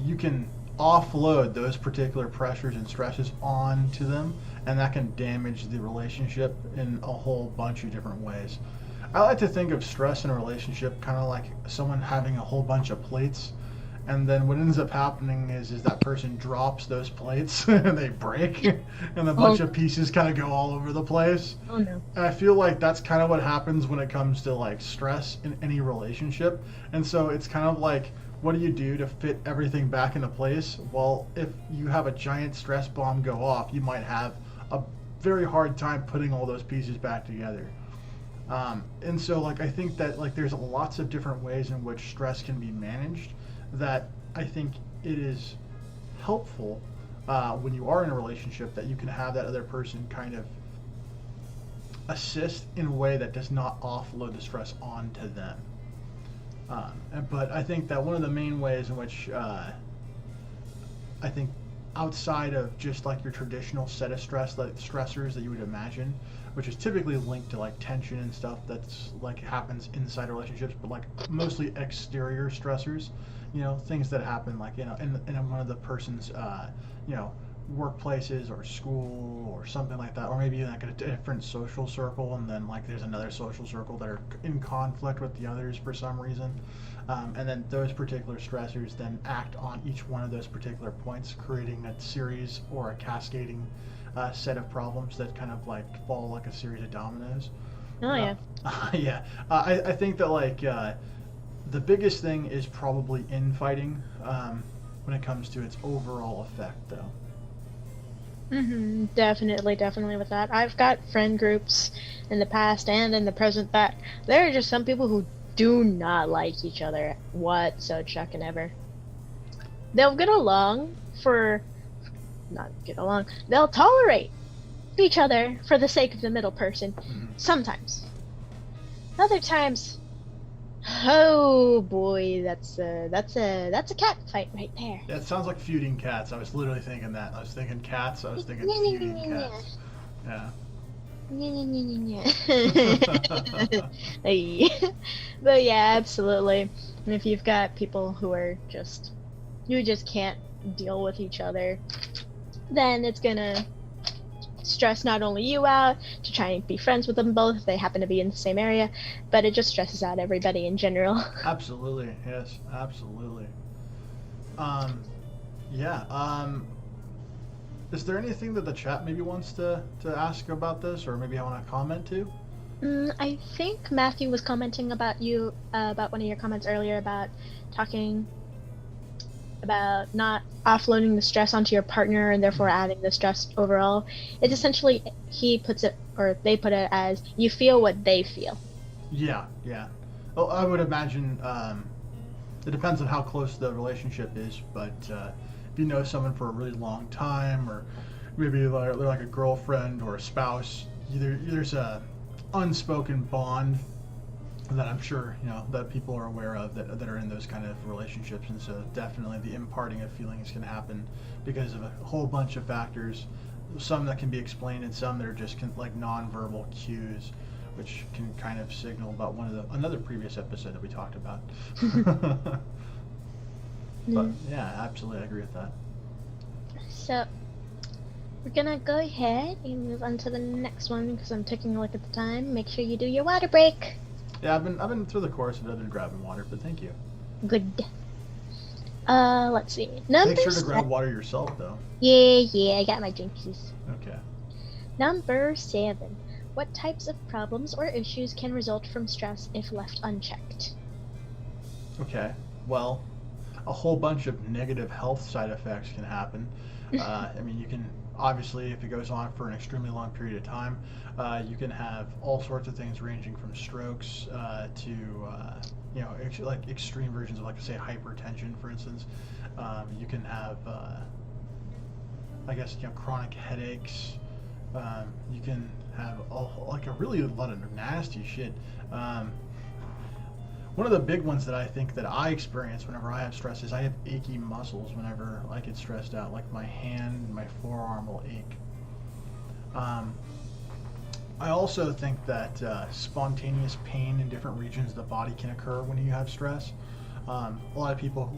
you can offload those particular pressures and stresses onto them, and that can damage the relationship in a whole bunch of different ways. I like to think of stress in a relationship kind of like someone having a whole bunch of plates, and then what ends up happening is that person drops those plates and they break, and a bunch of pieces kind of go all over the place. Oh no. And I feel like that's kind of what happens when it comes to like stress in any relationship. And so it's kind of like, what do you do to fit everything back into place? Well, if you have a giant stress bomb go off, you might have a very hard time putting all those pieces back together. And so like I think that like there's lots of different ways in which stress can be managed, that I think it is helpful when you are in a relationship that you can have that other person kind of assist in a way that does not offload the stress onto them. But I think that one of the main ways in which I think outside of just like your traditional set of stressors that you would imagine, which is typically linked to like tension and stuff that's like happens inside relationships, but like mostly exterior stressors, things that happen like in one of the person's workplaces or school or something like that, or maybe like a different social circle, and then like there's another social circle that are in conflict with the others for some reason, and then those particular stressors then act on each one of those particular points, creating a series or a cascading set of problems that kind of like fall like a series of dominoes. Oh yeah. Yeah. I think that like the biggest thing is probably infighting when it comes to its overall effect, though. Definitely with that. I've got friend groups in the past and in the present that there are just some people who do not like each other whatsoever. They'll get along they'll tolerate each other for the sake of the middle person. Sometimes. Other times, oh boy, that's a cat fight right there. Yeah, it sounds like feuding cats. I was literally thinking that. I was thinking cats. I was thinking feuding cats. Yeah. But yeah, absolutely. And if you've got people who are you just can't deal with each other, then it's gonna stress not only you out to try and be friends with them both if they happen to be in the same area, but it just stresses out everybody in general. Absolutely, yes, absolutely. Is there anything that the chat maybe wants to ask about this, or maybe I want to comment to? I think Matthew was commenting about one of your comments earlier about talking about not offloading the stress onto your partner and therefore adding the stress overall. It's essentially, he puts it, or they put it as, you feel what they feel. Yeah, yeah. Well, I would imagine it depends on how close the relationship is, but if you know someone for a really long time, or maybe they're like a girlfriend or a spouse, there's a unspoken bond that I'm sure that people are aware of that are in those kind of relationships, and so definitely the imparting of feelings can happen because of a whole bunch of factors, some that can be explained and some that are just like nonverbal cues, which can kind of signal about another previous episode that we talked about. But yeah, absolutely, I agree with that. So we're gonna go ahead and move on to the next one because I'm taking a look at the time. Make sure you do your water break. Yeah, I've been through the course and I've been grabbing water, but thank you. Good. Let's see. Make sure to grab water yourself, though. Yeah, I got my drinkies. Okay. Number 7. What types of problems or issues can result from stress if left unchecked? Okay. Well, a whole bunch of negative health side effects can happen. I mean, you can obviously, if it goes on for an extremely long period of time, you can have all sorts of things ranging from strokes to like extreme versions of, like, say, hypertension, for instance. You can have, I guess, chronic headaches. You can have a really lot of nasty shit. One of the big ones that I think that I experience whenever I have stress is I have achy muscles whenever I get stressed out. Like my hand and my forearm will ache. I also think that spontaneous pain in different regions of the body can occur when you have stress. A lot of people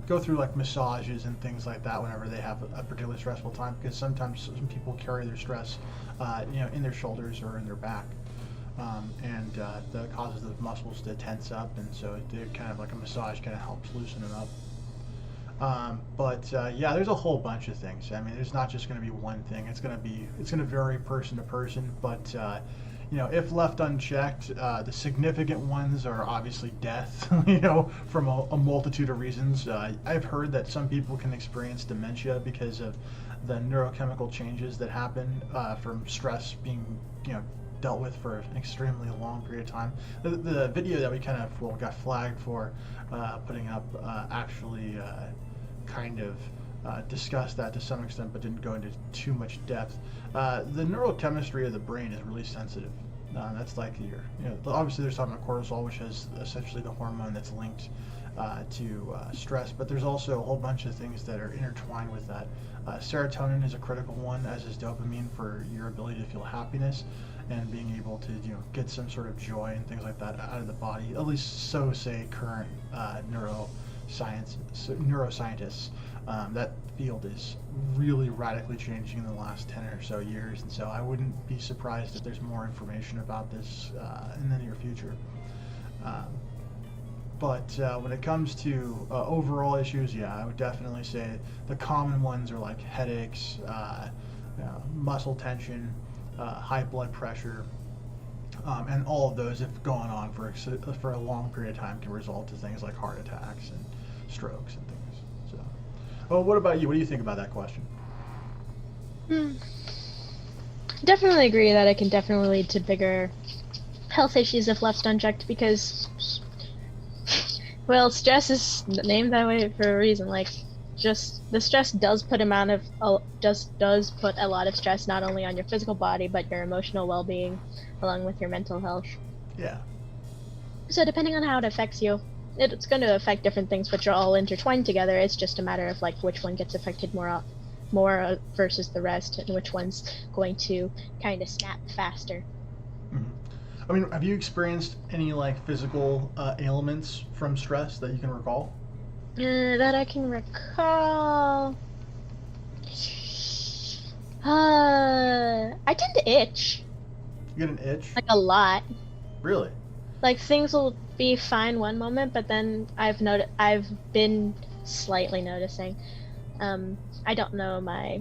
go through like massages and things like that whenever they have a particularly stressful time, because sometimes some people carry their stress in their shoulders or in their back. And that causes the muscles to tense up, and so kind of like a massage kind of helps loosen them up. But there's a whole bunch of things. I mean, there's not just going to be one thing. It's going to vary person to person. But if left unchecked, the significant ones are obviously death. From a multitude of reasons. I've heard that some people can experience dementia because of the neurochemical changes that happen from stress being dealt with for an extremely long period of time. The video that we kind of got flagged for putting up actually kind of discussed that to some extent, but didn't go into too much depth. The neurochemistry of the brain is really sensitive. That's like obviously there's talking about cortisol, which is essentially the hormone that's linked to stress, but there's also a whole bunch of things that are intertwined with that. Serotonin is a critical one, as is dopamine, for your ability to feel happiness and being able to get some sort of joy and things like that out of the body. At least so say current neuroscientists. That field is really radically changing in the last 10 or so years, and so I wouldn't be surprised if there's more information about this in the near future. But when it comes to overall issues, I would definitely say the common ones are like headaches, muscle tension, high blood pressure, and all of those, if going on for a long period of time, can result to things like heart attacks and strokes and things. So, well, what about you? What do you think about that question? Definitely agree that it can definitely lead to bigger health issues if left unchecked, because stress is named that way for a reason. Like, just the stress does put a lot of stress not only on your physical body but your emotional well-being, along with your mental health. Yeah. So depending on how it affects you, it's going to affect different things, which are all intertwined together. It's just a matter of like which one gets affected more versus the rest, and which one's going to kind of snap faster. Mm-hmm. I mean, have you experienced any like physical ailments from stress that you can recall? That I can recall. I tend to itch. You get an itch? Like a lot. Really? Like things will be fine one moment, but then I've been slightly noticing. I don't know my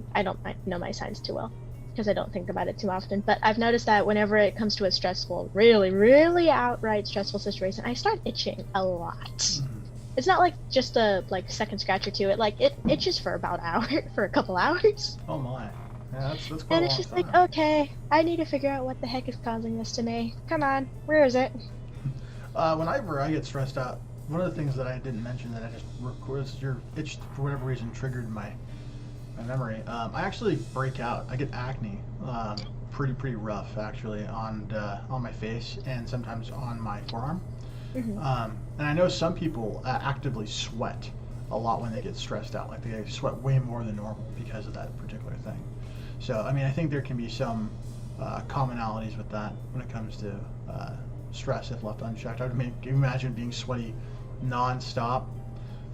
signs too well, because I don't think about it too often. But I've noticed that whenever it comes to a stressful, really, really outright stressful situation, I start itching a lot. Mm-hmm. it's not like just a like second scratch or two. It itches for about for a couple hours. Oh my. Yeah, that's quite And a it's long just time. like, okay, I need to figure out what the heck is causing this to me. Come on, where is it? Whenever I get stressed out, one of the things that I didn't mention that I just was your itch for whatever reason triggered my memory. I actually break out. I get acne, pretty rough actually on my face and sometimes on my forearm. And I know some people actively sweat a lot when they get stressed out. Like they sweat way more than normal because of that particular thing. So I mean, I think there can be some commonalities with that when it comes to stress if left unchecked. I would imagine being sweaty nonstop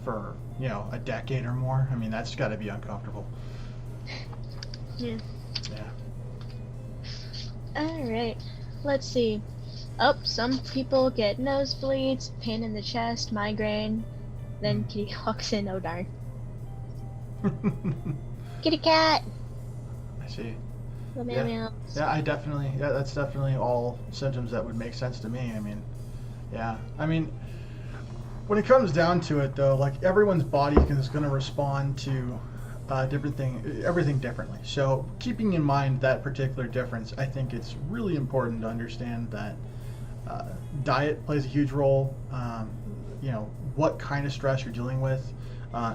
for a decade or more. I mean, that's got to be uncomfortable. Yeah. Yeah. All right. Let's see. Oh, some people get nosebleeds, pain in the chest, migraine. Then Kitty walks in. Oh darn. Kitty cat. I see. Yeah. Yeah, that's definitely all symptoms that would make sense to me. I mean, yeah. I mean, when it comes down to it, though, like everyone's body is going to respond to everything differently. So keeping in mind that particular difference, I think it's really important to understand that diet plays a huge role. What kind of stress you're dealing with.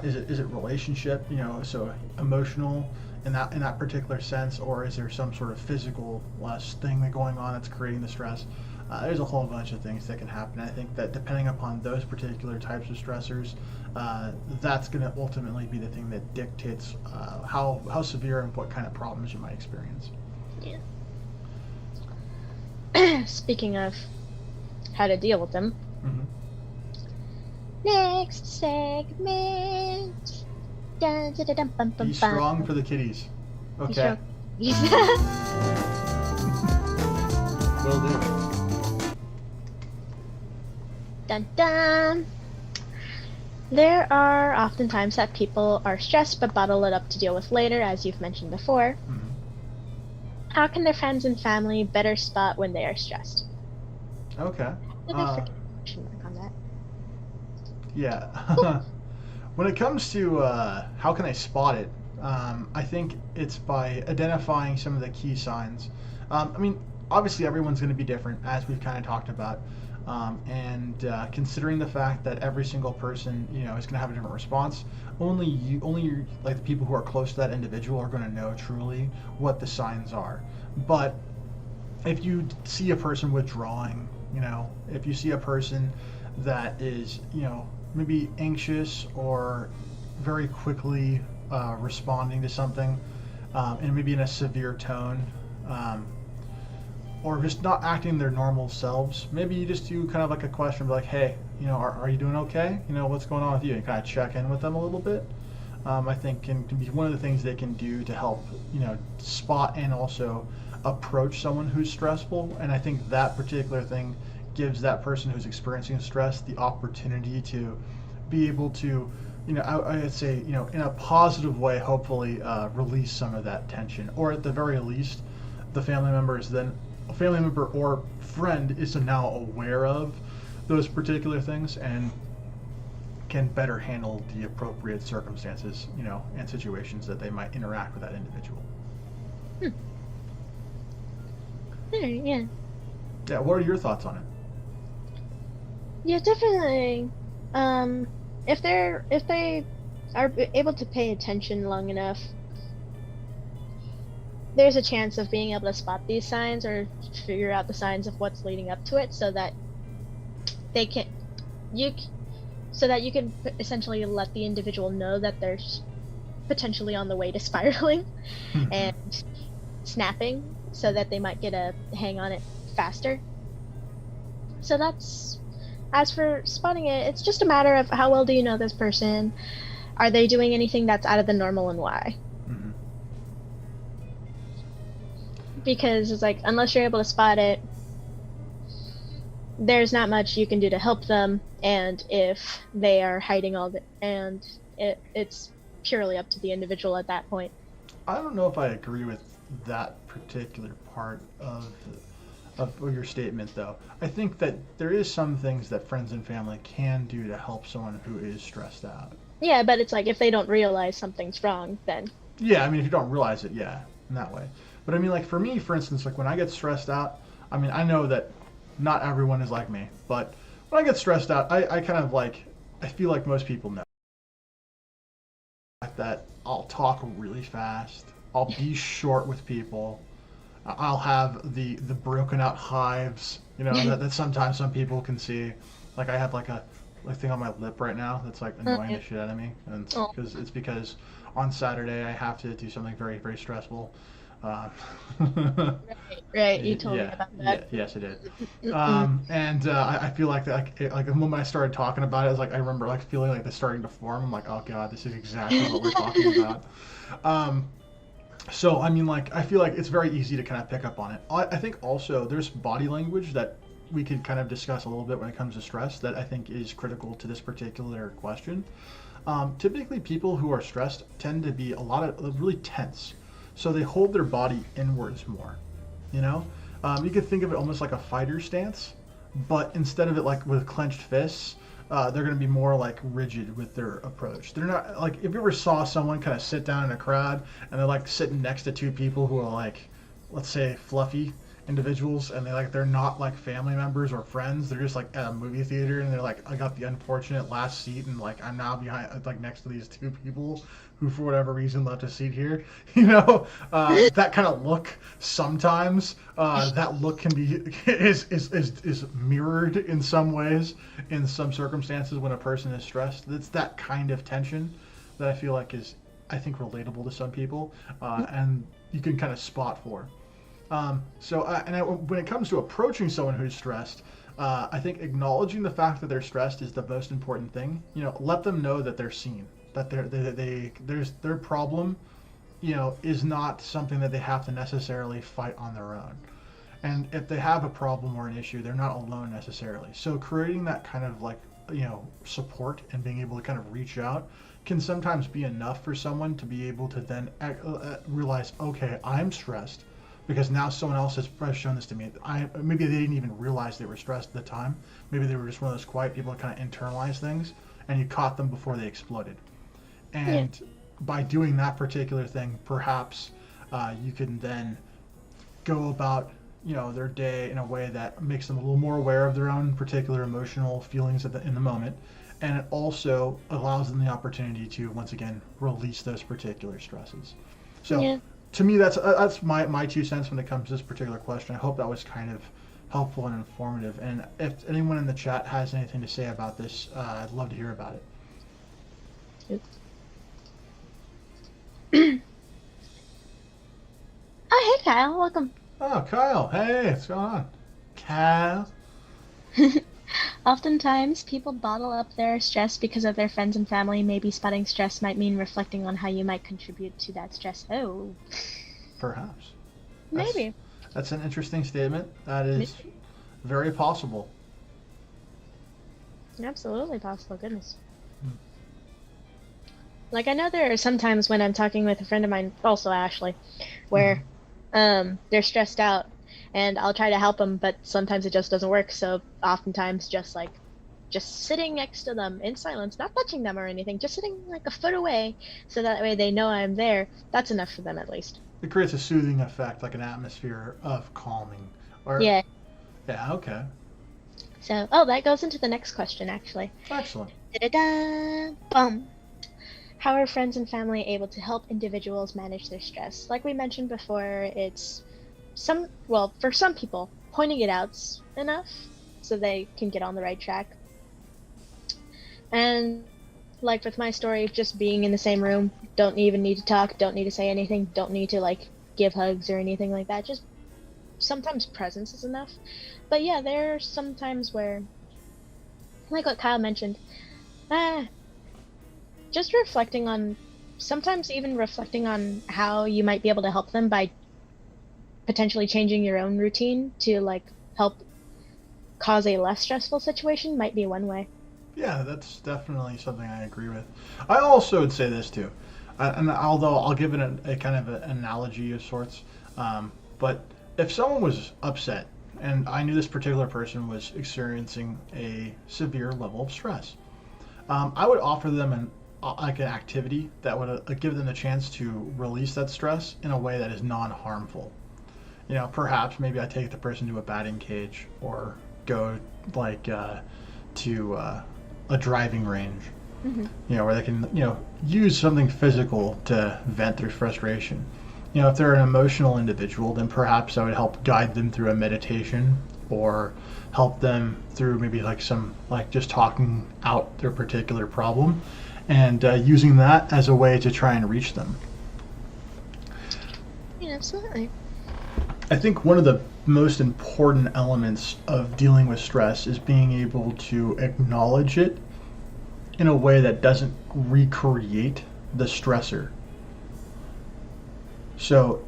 Is it relationship? So emotional in that particular sense, or is there some sort of physical thing going on that's creating the stress? There's a whole bunch of things that can happen. I think that depending upon those particular types of stressors, that's going to ultimately be the thing that dictates how severe and what kind of problems you might experience. Yeah. Speaking of how to deal with them. Next segment. Dun, dun, dun, dun, bum, bum, Be strong for the kitties. Okay. Will do. Dun dun. There are often times that people are stressed but bottle it up to deal with later, as you've mentioned before. How can their friends and family better spot when they are stressed? Okay. Question mark on that. Yeah. When it comes to how can I spot it, I think it's by identifying some of the key signs. I mean, obviously everyone's going to be different, as we've kind of talked about, and considering the fact that every single person, is going to have a different response. Only like the people who are close to that individual are going to know truly what the signs are. But if you see a person withdrawing, if you see a person that is, maybe anxious or very quickly responding to something, and maybe in a severe tone, or just not acting their normal selves, maybe you just do kind of like a question, like, hey, are you doing okay? What's going on with you? And kind of check in with them a little bit. I think can be one of the things they can do to help, spot and also approach someone who's stressful. And I think that particular thing gives that person who's experiencing stress the opportunity to be able to, I'd say, in a positive way, hopefully release some of that tension, or at the very least, the family member or friend is now aware of those particular things and can better handle the appropriate circumstances, and situations that they might interact with that individual. Yeah. Yeah. What are your thoughts on it? Yeah, definitely. If they are able to pay attention long enough, there's a chance of being able to spot these signs or figure out the signs of what's leading up to it, so that you can essentially let the individual know that they're potentially on the way to spiraling and snapping, so that they might get a hang on it faster. So as for spotting it, it's just a matter of how well do you know this person? Are they doing anything that's out of the normal, and why? Because it's like, unless you're able to spot it, there's not much you can do to help them, and if they are hiding all the, and it's purely up to the individual at that point. I don't know if I agree with that particular part of of your statement, though. I think that there is some things that friends and family can do to help someone who is stressed out. Yeah, but it's like if they don't realize something's wrong, then Yeah, I mean, if you don't realize it, yeah, in that way. But I mean, like for me, for instance, like when I get stressed out, I mean, I know that not everyone is like me, but when I get stressed out, I kind of like, I feel like most people know that I'll talk really fast. I'll be short with people. I'll have the broken out hives, that sometimes some people can see. Like I have like a thing on my lip right now that's like annoying the shit out of me, and Oh. it's because on Saturday I have to do something very very stressful. Uh, Right, you told me yeah, about yeah, that. yes, it did. Mm-mm. And I feel like the moment I started talking about it, it's like I remember like feeling like this starting to form. I'm like, oh god, this is exactly what we're talking about. Um, so I mean, like I feel like it's very easy to kind of pick up on it. I think also there's body language that we could kind of discuss a little bit when it comes to stress that I think is critical to this particular question. Typically, people who are stressed tend to be a lot of really tense, so they hold their body inwards more. You know, you could think of it almost like a fighter stance, but instead of it like with clenched fists, they're going to be more like rigid with their approach. They're not like if you ever saw someone kind of sit down in a crowd and they're like sitting next to two people who are like, let's say, fluffy individuals, and they're not like family members or friends. They're just like at a movie theater and they're like, I got the unfortunate last seat and like I'm now behind like next to these two people who for whatever reason left a seat here. That kind of look sometimes. That look can be is mirrored in some ways in some circumstances when a person is stressed. It's that kind of tension that I feel like is I think relatable to some people, and you can kind of spot for. When it comes to approaching someone who's stressed, I think acknowledging the fact that they're stressed is the most important thing. Let them know that they're seen, that their problem, is not something that they have to necessarily fight on their own. And if they have a problem or an issue, they're not alone necessarily. So creating that kind of like, support and being able to kind of reach out can sometimes be enough for someone to be able to then realize, okay, I'm stressed because now someone else has shown this to me. Maybe they didn't even realize they were stressed at the time. Maybe they were just one of those quiet people that kind of internalize things, and you caught them before they exploded. Yeah. And by doing that particular thing, perhaps you can then go about their day in a way that makes them a little more aware of their own particular emotional feelings in the moment, and it also allows them the opportunity to once again release those particular stresses. So Yeah. to me, that's my 2 cents when it comes to this particular question. I hope that was kind of helpful and informative. And if anyone in the chat has anything to say about this, I'd love to hear about it. Oh, hey Kyle, welcome. Oh, Kyle, hey, what's going on? Kyle? Oftentimes, people bottle up their stress because of their friends and family. Maybe spotting stress might mean reflecting on how you might contribute to that stress. Oh, Perhaps. maybe. That's an interesting statement. That is very possible. Absolutely possible. Goodness. Hmm. Like I know there are some times when I'm talking with a friend of mine, also Ashley, where they're stressed out, and I'll try to help them, but sometimes it just doesn't work. So oftentimes, just sitting next to them in silence, not touching them or anything, just sitting like a foot away, so that way they know I'm there. That's enough for them at least. It creates a soothing effect, like an atmosphere of calming. Or, Yeah. Yeah, okay. So, that goes into the next question actually. Excellent. Da-da-da! Boom. How are friends and family able to help individuals manage their stress? Like we mentioned before, it's for some people, pointing it out's enough so they can get on the right track. And like with my story, just being in the same room, don't even need to talk, don't need to say anything, don't need to like give hugs or anything like that. Just sometimes presence is enough. But yeah, there are some times where, like what Kyle mentioned, just sometimes even reflecting on how you might be able to help them by potentially changing your own routine to like help cause a less stressful situation might be one way. Yeah, that's definitely something I agree with. I also would say this too, and although I'll give it a kind of an analogy of sorts, but if someone was upset and I knew this particular person was experiencing a severe level of stress. I would offer them an activity that would give them the chance to release that stress in a way that is non-harmful. Perhaps maybe I take the person to a batting cage or go to a driving range, where they can use something physical to vent their frustration. If they're an emotional individual, then perhaps I would help guide them through a meditation or help them through maybe just talking out their particular problem and using that as a way to try and reach them. Yeah, absolutely. I think one of the most important elements of dealing with stress is being able to acknowledge it in a way that doesn't recreate the stressor. So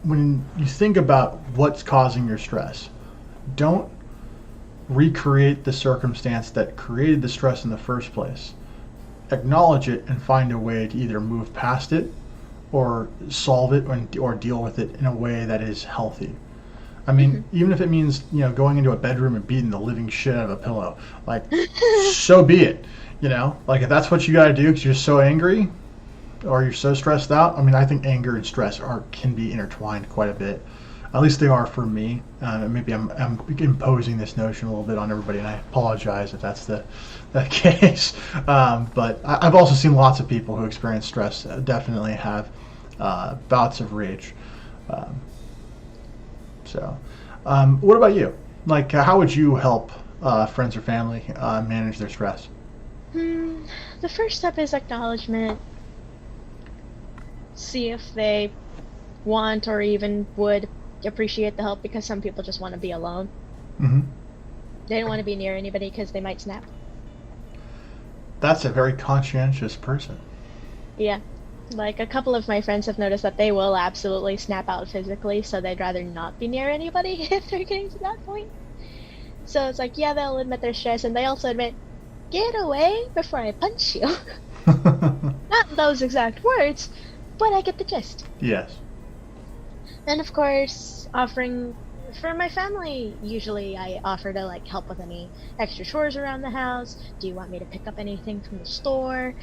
when you think about what's causing your stress, don't recreate the circumstance that created the stress in the first place. Acknowledge it and find a way to either move past it or solve it or deal with it in a way that is healthy. I mean, even if it means, going into a bedroom and beating the living shit out of a pillow, so be it. If that's what you got to do because you're so angry or you're so stressed out. I mean, I think anger and stress can be intertwined quite a bit. At least they are for me. Maybe I'm imposing this notion a little bit on everybody, and I apologize if that's the case. But I've also seen lots of people who experience stress definitely have bouts of rage. What about you? How would you help friends or family manage their stress? The first step is acknowledgement. See if they want or even would appreciate the help, because some people just want to be alone. They don't want to be near anybody because they might snap. That's a very conscientious person. Yeah. A couple of my friends have noticed that they will absolutely snap out physically, so they'd rather not be near anybody if they're getting to that point. So it's they'll admit their stress, and they also admit, get away before I punch you. Not those exact words, but I get the gist. Yes. And of course, offering for my family, usually I offer to help with any extra chores around the house. Do you want me to pick up anything from the store?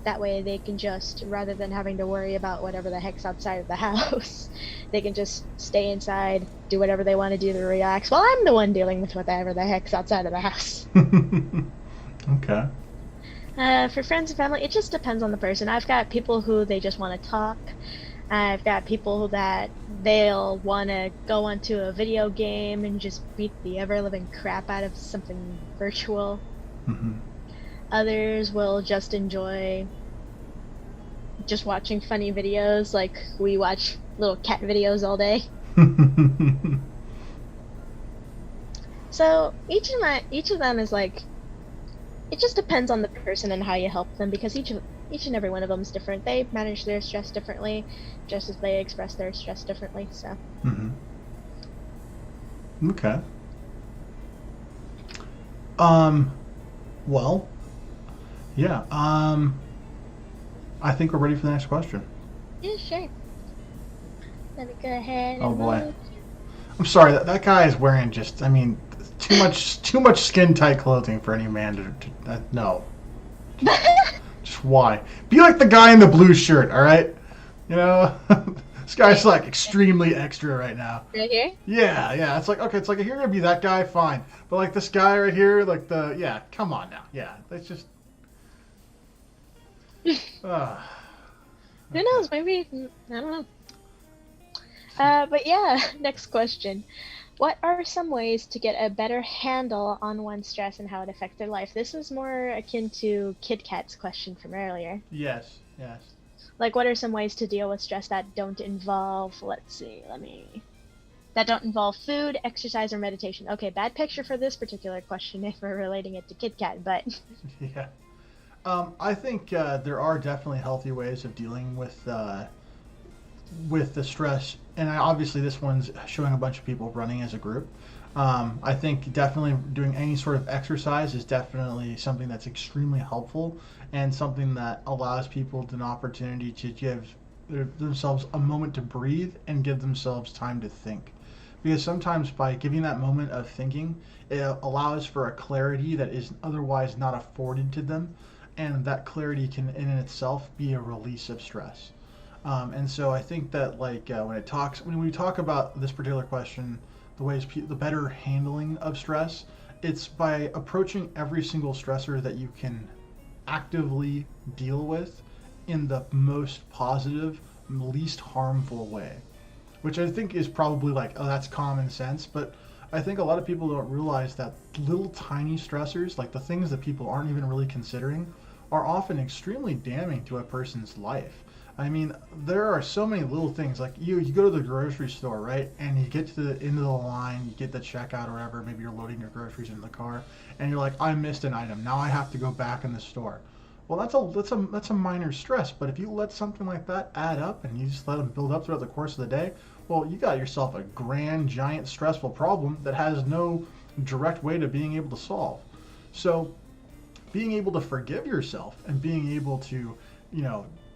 That way they can just, rather than having to worry about whatever the heck's outside of the house, they can just stay inside, do whatever they want to do to relax, while I'm the one dealing with whatever the heck's outside of the house. Okay. For friends and family, it just depends on the person. I've got people who they just want to talk. I've got people that they'll want to go onto a video game and just beat the ever-living crap out of something virtual. Others will just enjoy just watching funny videos, like we watch little cat videos all day. So each of them is it just depends on the person and how you help them, because each and every one of them is different. They manage their stress differently, just as they express their stress differently. So. Okay. Well. Yeah. I think we're ready for the next question. Yeah, sure. Let me go ahead. Oh boy. I'm sorry. That guy is wearing too much skin tight clothing for any man to no. Just why? Be like the guy in the blue shirt, all right? This guy's extremely extra right now. Right here? Yeah. It's okay. It's if you're gonna be that guy, fine. But this guy right here, come on now. Yeah, that's just. Who knows? Maybe, I don't know. But yeah, next question. What are some ways to get a better handle on one's stress and how it affects their life? This is more akin to Kid Cat's question from earlier. Yes. What are some ways to deal with stress that don't involve, that don't involve food, exercise, or meditation? Okay, bad picture for this particular question if we're relating it to Kid Cat, but... Yeah. I think there are definitely healthy ways of dealing with the stress, and obviously this one's showing a bunch of people running as a group. I think definitely doing any sort of exercise is definitely something that's extremely helpful and something that allows people an opportunity to give themselves a moment to breathe and give themselves time to think. Because sometimes by giving that moment of thinking, it allows for a clarity that is otherwise not afforded to them, and that clarity can, in itself, be a release of stress. And so I think that when we talk about this particular question, the better handling of stress, it's by approaching every single stressor that you can actively deal with in the most positive, least harmful way, which I think is probably like, oh, that's common sense, but I think a lot of people don't realize that little tiny stressors, like the things that people aren't even really considering, are often extremely damning to a person's life. I mean, there are so many little things. Like you go to the grocery store, right? And you get to the end of the line, you get the checkout or whatever. Maybe you're loading your groceries into the car, and you're like, I missed an item. Now I have to go back in the store. Well, that's a minor stress. But if you let something like that add up, and you just let them build up throughout the course of the day, well, you got yourself a grand, giant, stressful problem that has no direct way to being able to solve. So, being able to forgive yourself and being able to,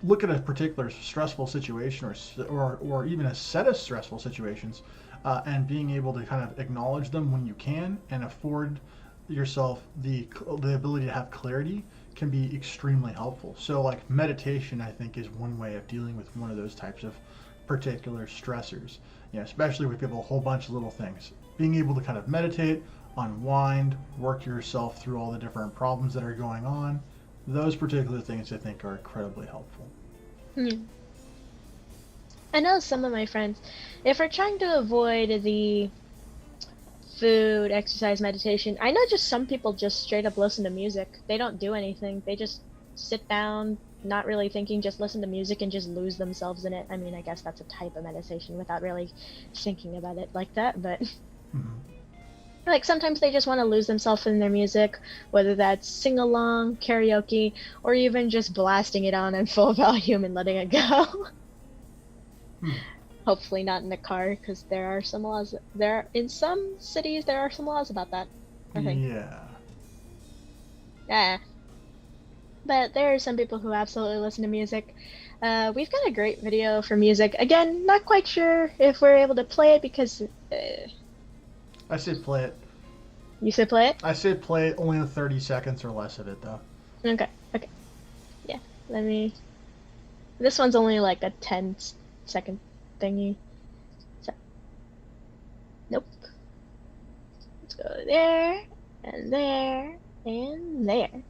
look at a particular stressful situation or even a set of stressful situations, and being able to kind of acknowledge them when you can and afford yourself the ability to have clarity can be extremely helpful. So like meditation, I think, is one way of dealing with one of those types of particular stressors, especially if you have a whole bunch of little things. Being able to kind of meditate, unwind, work yourself through all the different problems that are going on, those particular things I think are incredibly helpful. I know some of my friends, if we're trying to avoid the food, exercise, meditation, I know just some people just straight up listen to music. They don't do anything. They just sit down, not really thinking, just listen to music and just lose themselves in it. I mean, I guess that's a type of meditation without really thinking about it like that, but like sometimes they just want to lose themselves in their music, whether that's sing-along, karaoke, or even just blasting it on full volume and letting it go. Hopefully not in the car, because there are some laws. In some cities there are some laws about that, I think. Yeah. But there are some people who absolutely listen to music. We've got a great video for music. Again, not quite sure if we're able to play it because... I say play it. You say play it? I say play it, only 30 seconds or less of it, though. Okay. Yeah, let me... This one's only like a 10-second thingy. So... Nope. Let's go there, and there, and there.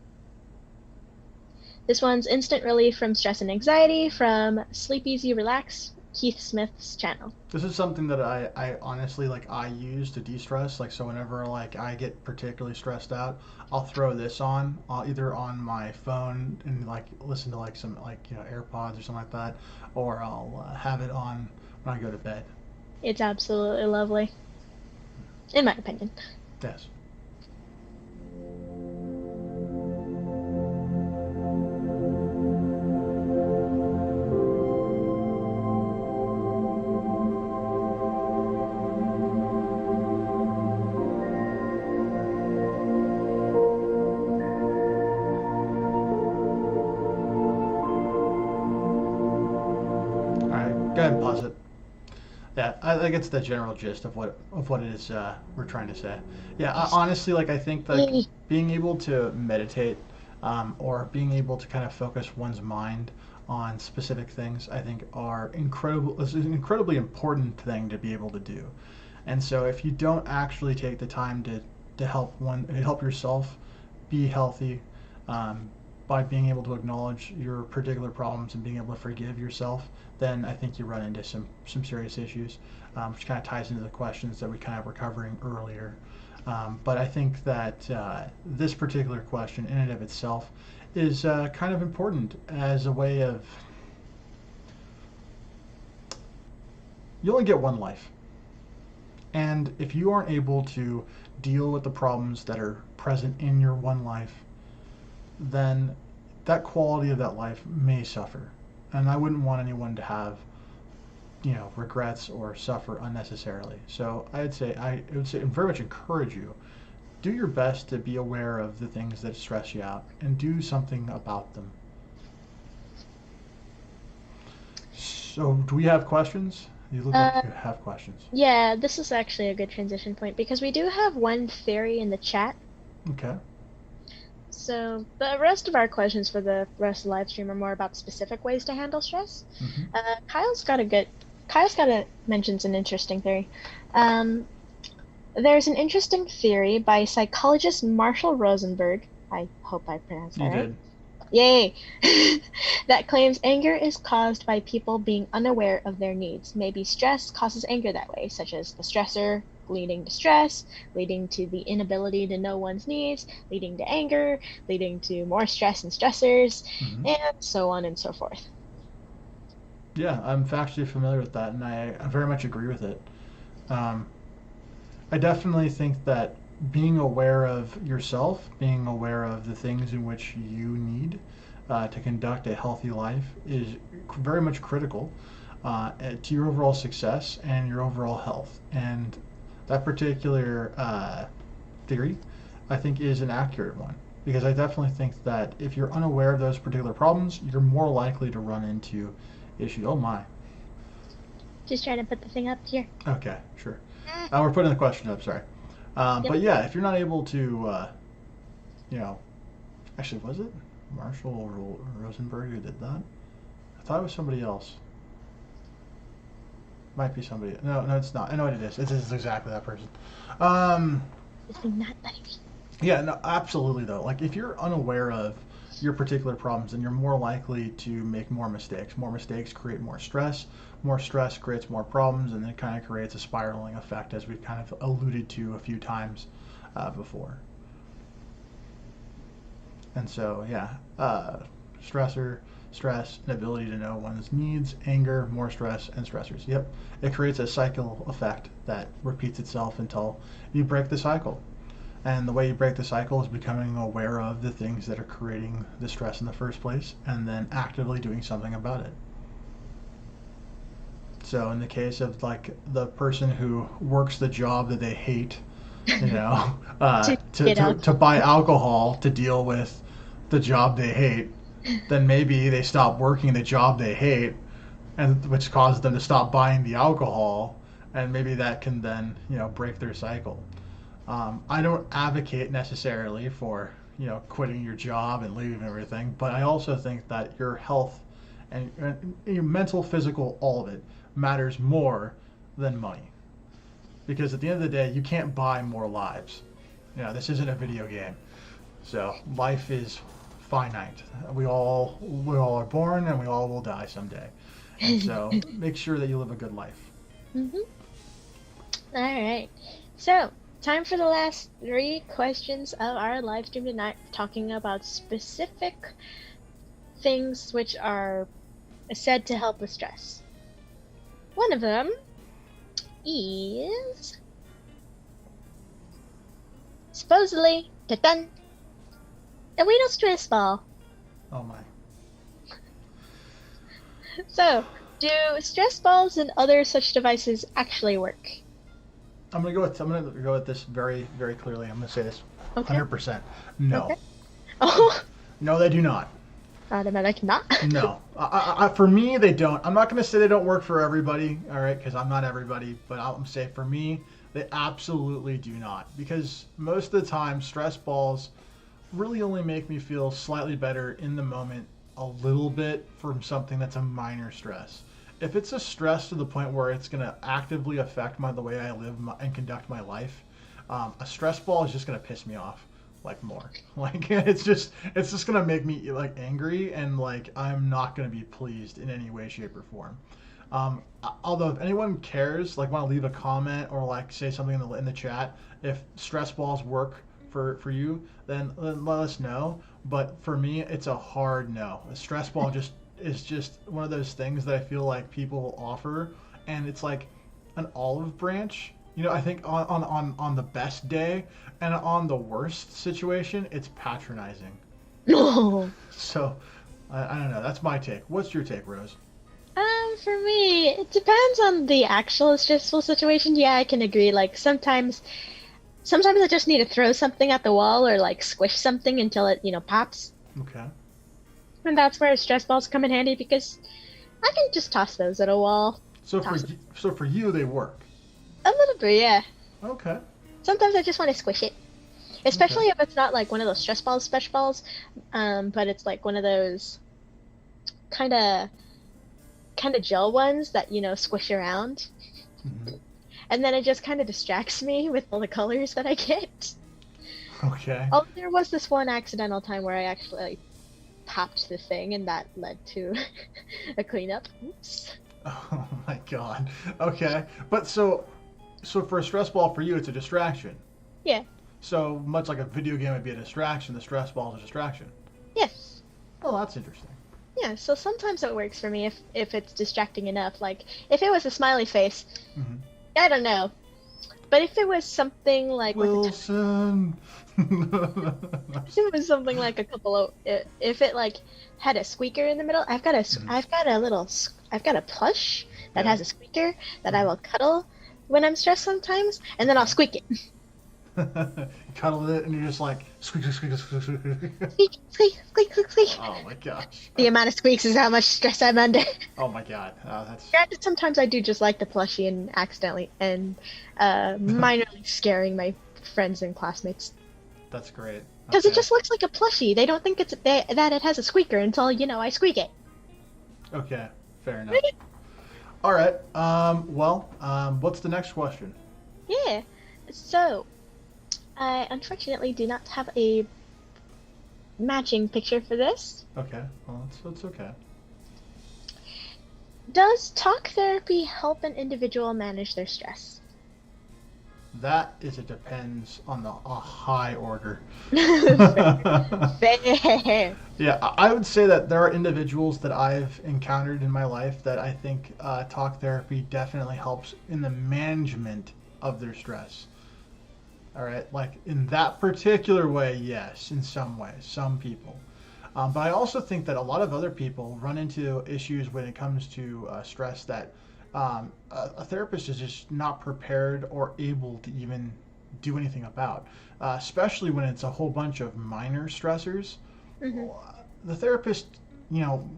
This one's Instant Relief from Stress and Anxiety from Sleep Easy Relax, Keith Smith's channel. This is something that I honestly I use to de-stress. So whenever I get particularly stressed out, I'll throw this on, either on my phone and listen to some AirPods or something like that, or I'll have it on when I go to bed. It's absolutely lovely, in my opinion. Yes. Go ahead and pause it. Yeah, I think it's the general gist of what it is we're trying to say. Yeah, honestly, I think being able to meditate, or being able to kind of focus one's mind on specific things, I think is an incredibly important thing to be able to do. And so if you don't actually take the time to help yourself be healthy, by being able to acknowledge your particular problems and being able to forgive yourself, then I think you run into some serious issues, which kind of ties into the questions that we kind of were covering earlier. But I think that this particular question in and of itself is kind of important as a way of, you only get one life. And if you aren't able to deal with the problems that are present in your one life, then that quality of that life may suffer. And I wouldn't want anyone to have, regrets or suffer unnecessarily. So I would say and very much encourage you, do your best to be aware of the things that stress you out and do something about them. So do we have questions? You look like Uh, you have questions. yeah, this is actually a good transition point because we do have one theory in the chat. Okay. So the rest of our questions for the rest of the live stream are more about specific ways to handle stress. Mm-hmm. Kyle's got a mentions an interesting theory. Um, there's an interesting theory by psychologist Marshall Rosenberg. I hope I pronounced that You right. did. Yay! That claims anger is caused by people being unaware of their needs. Maybe stress causes anger that way, such as the stressor leading to stress, leading to the inability to know one's needs, leading to anger, leading to more stress and stressors, Mm-hmm. and so on and so forth. Yeah, I'm factually familiar with that, and I very much agree with it. Um, I definitely think that being aware of yourself, being aware of the things in which you need to conduct a healthy life is very much critical to your overall success and your overall health. And that particular theory, I think, is an accurate one. Because I definitely think that if you're unaware of those particular problems, you're more likely to run into issues. Oh my. Just trying to put the thing up here. Okay, sure. We're putting the question up, sorry. Yep. But yeah, if you're not able to, you know, actually, was it Marshall Rosenberg who did that? I thought it was somebody else. Might be somebody. No, it's not. I know what it is. It is exactly that person. This thing not letting me. Yeah, no, absolutely though. Like if you're unaware of your particular problems, then you're more likely to make more mistakes. More mistakes create more stress. More stress creates more problems, and then it kind of creates a spiraling effect, as we've kind of alluded to a few times before. And so, yeah, stressor, stress, inability to know one's needs, anger, more stress, and stressors. Yep, it creates a cycle effect that repeats itself until you break the cycle. And the way you break the cycle is becoming aware of the things that are creating the stress in the first place and then actively doing something about it. So in the case of like the person who works the job that they hate, you know, to buy alcohol to deal with the job they hate, then maybe they stop working the job they hate, and which causes them to stop buying the alcohol, and maybe that can then break their cycle. I don't advocate necessarily for quitting your job and leaving everything, but I also think that your health and your mental, physical, all of it matters more than money. Because at the end of the day, you can't buy more lives. This isn't a video game. So life is finite. We all are born and we all will die someday. And so make sure that you live a good life. Mm-hmm. All right. So time for the last 3 questions of our live stream tonight, talking about specific things which are said to help with stress. One of them is supposedly a little stress ball. Oh my. So, do stress balls and other such devices actually work? I'm gonna go with this very, very clearly. I'm gonna say this 100%. No. Okay. Oh. No, they do not. Automatic not. No. For me, they don't. I'm not gonna say they don't work for everybody. All right, because I'm not everybody. But I'll say for me, they absolutely do not. Because most of the time, stress balls really only make me feel slightly better in the moment, a little bit from something that's a minor stress. If it's a stress to the point where it's going to actively affect the way I live and conduct my life, a stress ball is just going to piss me off like more. Like it's just going to make me like angry, and like I'm not going to be pleased in any way, shape, or form. Although if anyone cares, like want to leave a comment or like say something in the chat, if stress balls work for you, then let us know. But for me, it's a hard no. A stress ball is just one of those things that I feel like people offer, and it's like an olive branch. I think on the best day and on the worst situation, it's patronizing. No. So I don't know. That's my take. What's your take, Rose? For me, it depends on the actual stressful situation. Yeah, I can agree. Like sometimes I just need to throw something at the wall or like squish something until it, pops. Okay. And that's where stress balls come in handy because I can just toss those at a wall. So toss it. so for you, they work. A little bit, yeah. Okay. Sometimes I just want to squish it. Okay. Especially if it's not like one of those stretch balls, but it's like one of those kind of gel ones that squish around, Hmm. and then it just kind of distracts me with all the colors that I get. Okay. Oh, there was this one accidental time where I actually like, popped the thing, and that led to a cleanup. Oops. Oh my god. Okay. But so for a stress ball for you, it's a distraction. Yeah. So much like a video game would be a distraction, the stress ball is a distraction. Yes. Oh, that's interesting. Yeah. So sometimes it works for me if it's distracting enough. Like if it was a smiley face, Hmm. I don't know. But if it was something like with Wilson. if it was something like a couple of if it like had a squeaker in the middle, I've got a plush that Yeah. has a squeaker that I will cuddle when I'm stressed sometimes, and then I'll squeak it. You cuddle it and you're just like squeak, squeak, squeak, squeak, squeak. Squeak, squeak, squeak, squeak, squeak. Oh my gosh. The amount of squeaks is how much stress I'm under. Oh my god. That's Granted, sometimes I do just like the plushie and accidentally and minorly scaring my friends and classmates. that's great. Because it Okay. just looks like a plushie. They don't think that it has a squeaker until, I squeak it. Okay. Fair enough. All right. What's the next question? Yeah. So, I unfortunately do not have a matching picture for this. Okay. Well, it's okay. Does talk therapy help an individual manage their stress? That is, it depends on a high order. Fair. Yeah, I would say that there are individuals that I've encountered in my life that I think talk therapy definitely helps in the management of their stress. All right, like in that particular way, yes, in some way, some people. But I also think that a lot of other people run into issues when it comes to stress that a therapist is just not prepared or able to even do anything about, especially when it's a whole bunch of minor stressors. Hmm. The therapist,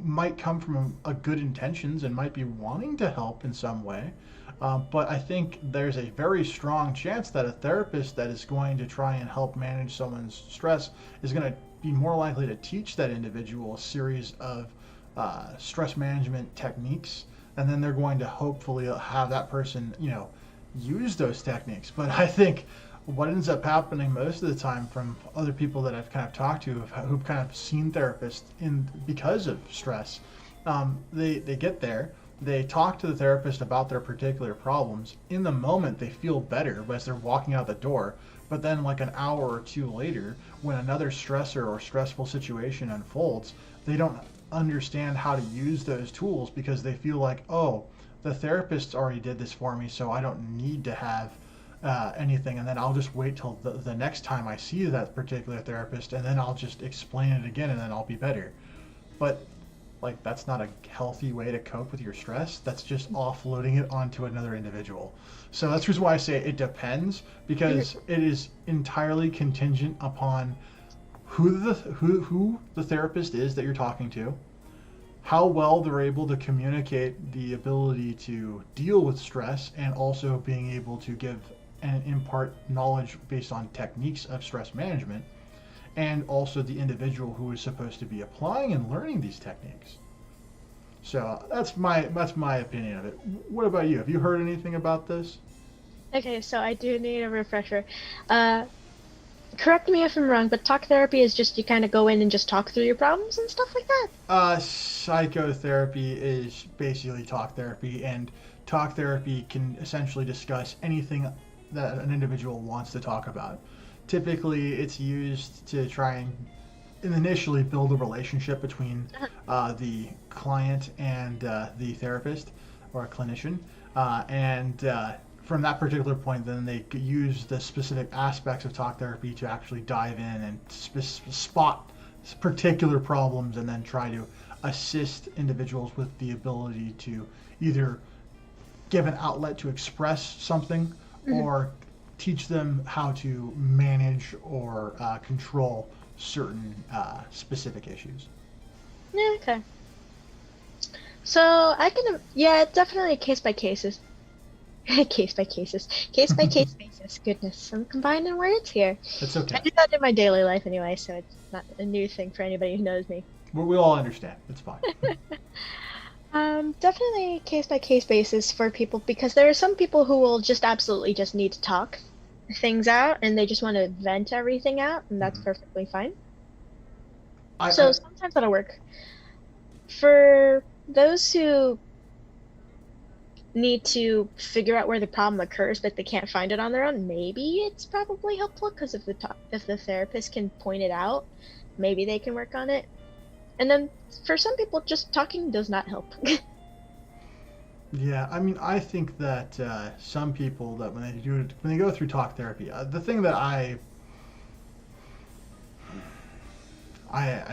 might come from a good intentions and might be wanting to help in some way. But I think there's a very strong chance that a therapist that is going to try and help manage someone's stress is going to be more likely to teach that individual a series of stress management techniques, and then they're going to hopefully have that person, use those techniques. But I think what ends up happening most of the time from other people that I've kind of talked to who've kind of seen therapists because of stress, they get there, they talk to the therapist about their particular problems. In the moment, they feel better as they're walking out the door. But then, like an hour or two later, when another stressor or stressful situation unfolds, they don't understand how to use those tools because they feel like, oh, the therapist already did this for me, so I don't need to have anything. And then I'll just wait till the next time I see that particular therapist, and then I'll just explain it again, and then I'll be better. But like, that's not a healthy way to cope with your stress. That's just offloading it onto another individual. So that's the reason why I say it depends, because it is entirely contingent upon who the therapist is that you're talking to, how well they're able to communicate the ability to deal with stress, and also being able to give and impart knowledge based on techniques of stress management, and also the individual who is supposed to be applying and learning these techniques. So that's my opinion of it. What about you? Have you heard anything about this? Okay, so I do need a refresher. Correct me if I'm wrong, but talk therapy is just you kind of go in and just talk through your problems and stuff like that? Psychotherapy is basically talk therapy, and talk therapy can essentially discuss anything that an individual wants to talk about. Typically, it's used to try and initially build a relationship between the client and the therapist or a clinician, and from that particular point, then they use the specific aspects of talk therapy to actually dive in and spot particular problems, and then try to assist individuals with the ability to either give an outlet to express something, or teach them how to manage or control certain specific issues. Yeah, okay. So I can, yeah, definitely case by cases. Case by cases. Case by case basis. Goodness, I'm combining words here. It's I okay. do that in my daily life anyway, so it's not a new thing for anybody who knows me. We all understand. It's fine. Definitely case by case basis for people because there are some people who will just absolutely just need to talk things out and they just want to vent everything out, and that's Mhm. perfectly fine. I, So I sometimes that'll work. For those who need to figure out where the problem occurs but they can't find it on their own, maybe it's probably helpful because if the therapist can point it out, maybe they can work on it. And then for some people, just talking does not help. Yeah, I mean, I think that some people that when they go through talk therapy, the thing that I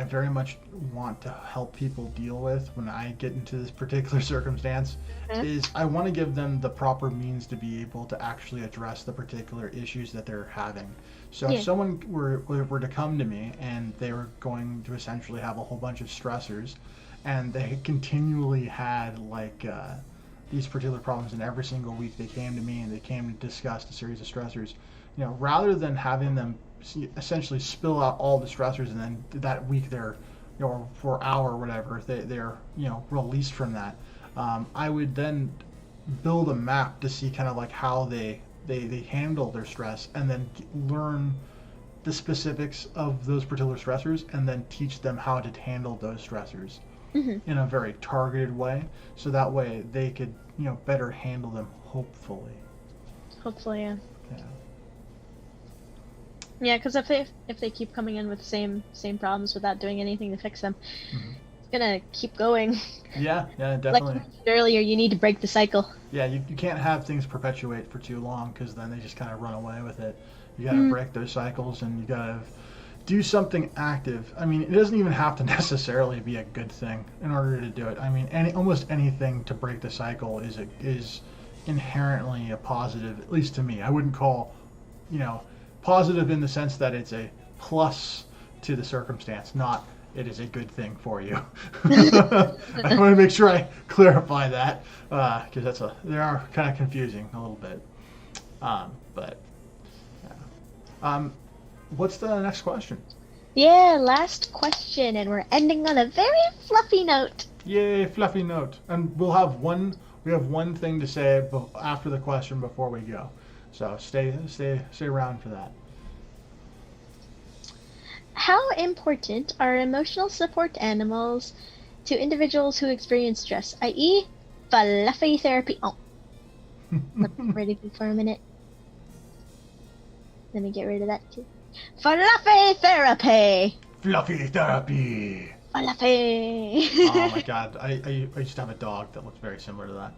very much want to help people deal with when I get into this particular circumstance is I want to give them the proper means to be able to actually address the particular issues that they're having. So if Yeah. someone were to come to me and they were going to essentially have a whole bunch of stressors and they continually had these particular problems, and every single week they came to me and they came to discuss a series of stressors, rather than having them essentially spill out all the stressors and then that week they're, for an hour or whatever, they're released from that. I would then build a map to see kind of like how they handle their stress, and then learn the specifics of those particular stressors, and then teach them how to handle those stressors Hmm. in a very targeted way, so that way they could better handle them, hopefully. Hopefully, yeah. Yeah. Yeah, because if they keep coming in with the same problems without doing anything to fix them, Hmm. it's gonna keep going. Yeah, Like you definitely. mentioned earlier, you need to break the cycle. Yeah, you can't have things perpetuate for too long, because then they just kind of run away with it. You got to Mm. break those cycles, and you got to do something active. I mean, it doesn't even have to necessarily be a good thing in order to do it. I mean, almost anything to break the cycle is inherently a positive, at least to me. I wouldn't call, you know, positive in the sense that it's a plus to the circumstance, not it is a good thing for you. I want to make sure I clarify that, because they are kind of confusing a little bit. But yeah. What's the next question? Yeah, last question, and we're ending on a very fluffy note. Yay, fluffy note. And we have one thing to say after the question before we go. So stay around for that. How important are emotional support animals to individuals who experience stress, i.e., fluffy therapy? Oh, let me get rid of you for a minute. Let me get rid of that too. Fluffy therapy! Fluffy therapy. Fluffy! Oh my god, I used to have a dog that looked very similar to that.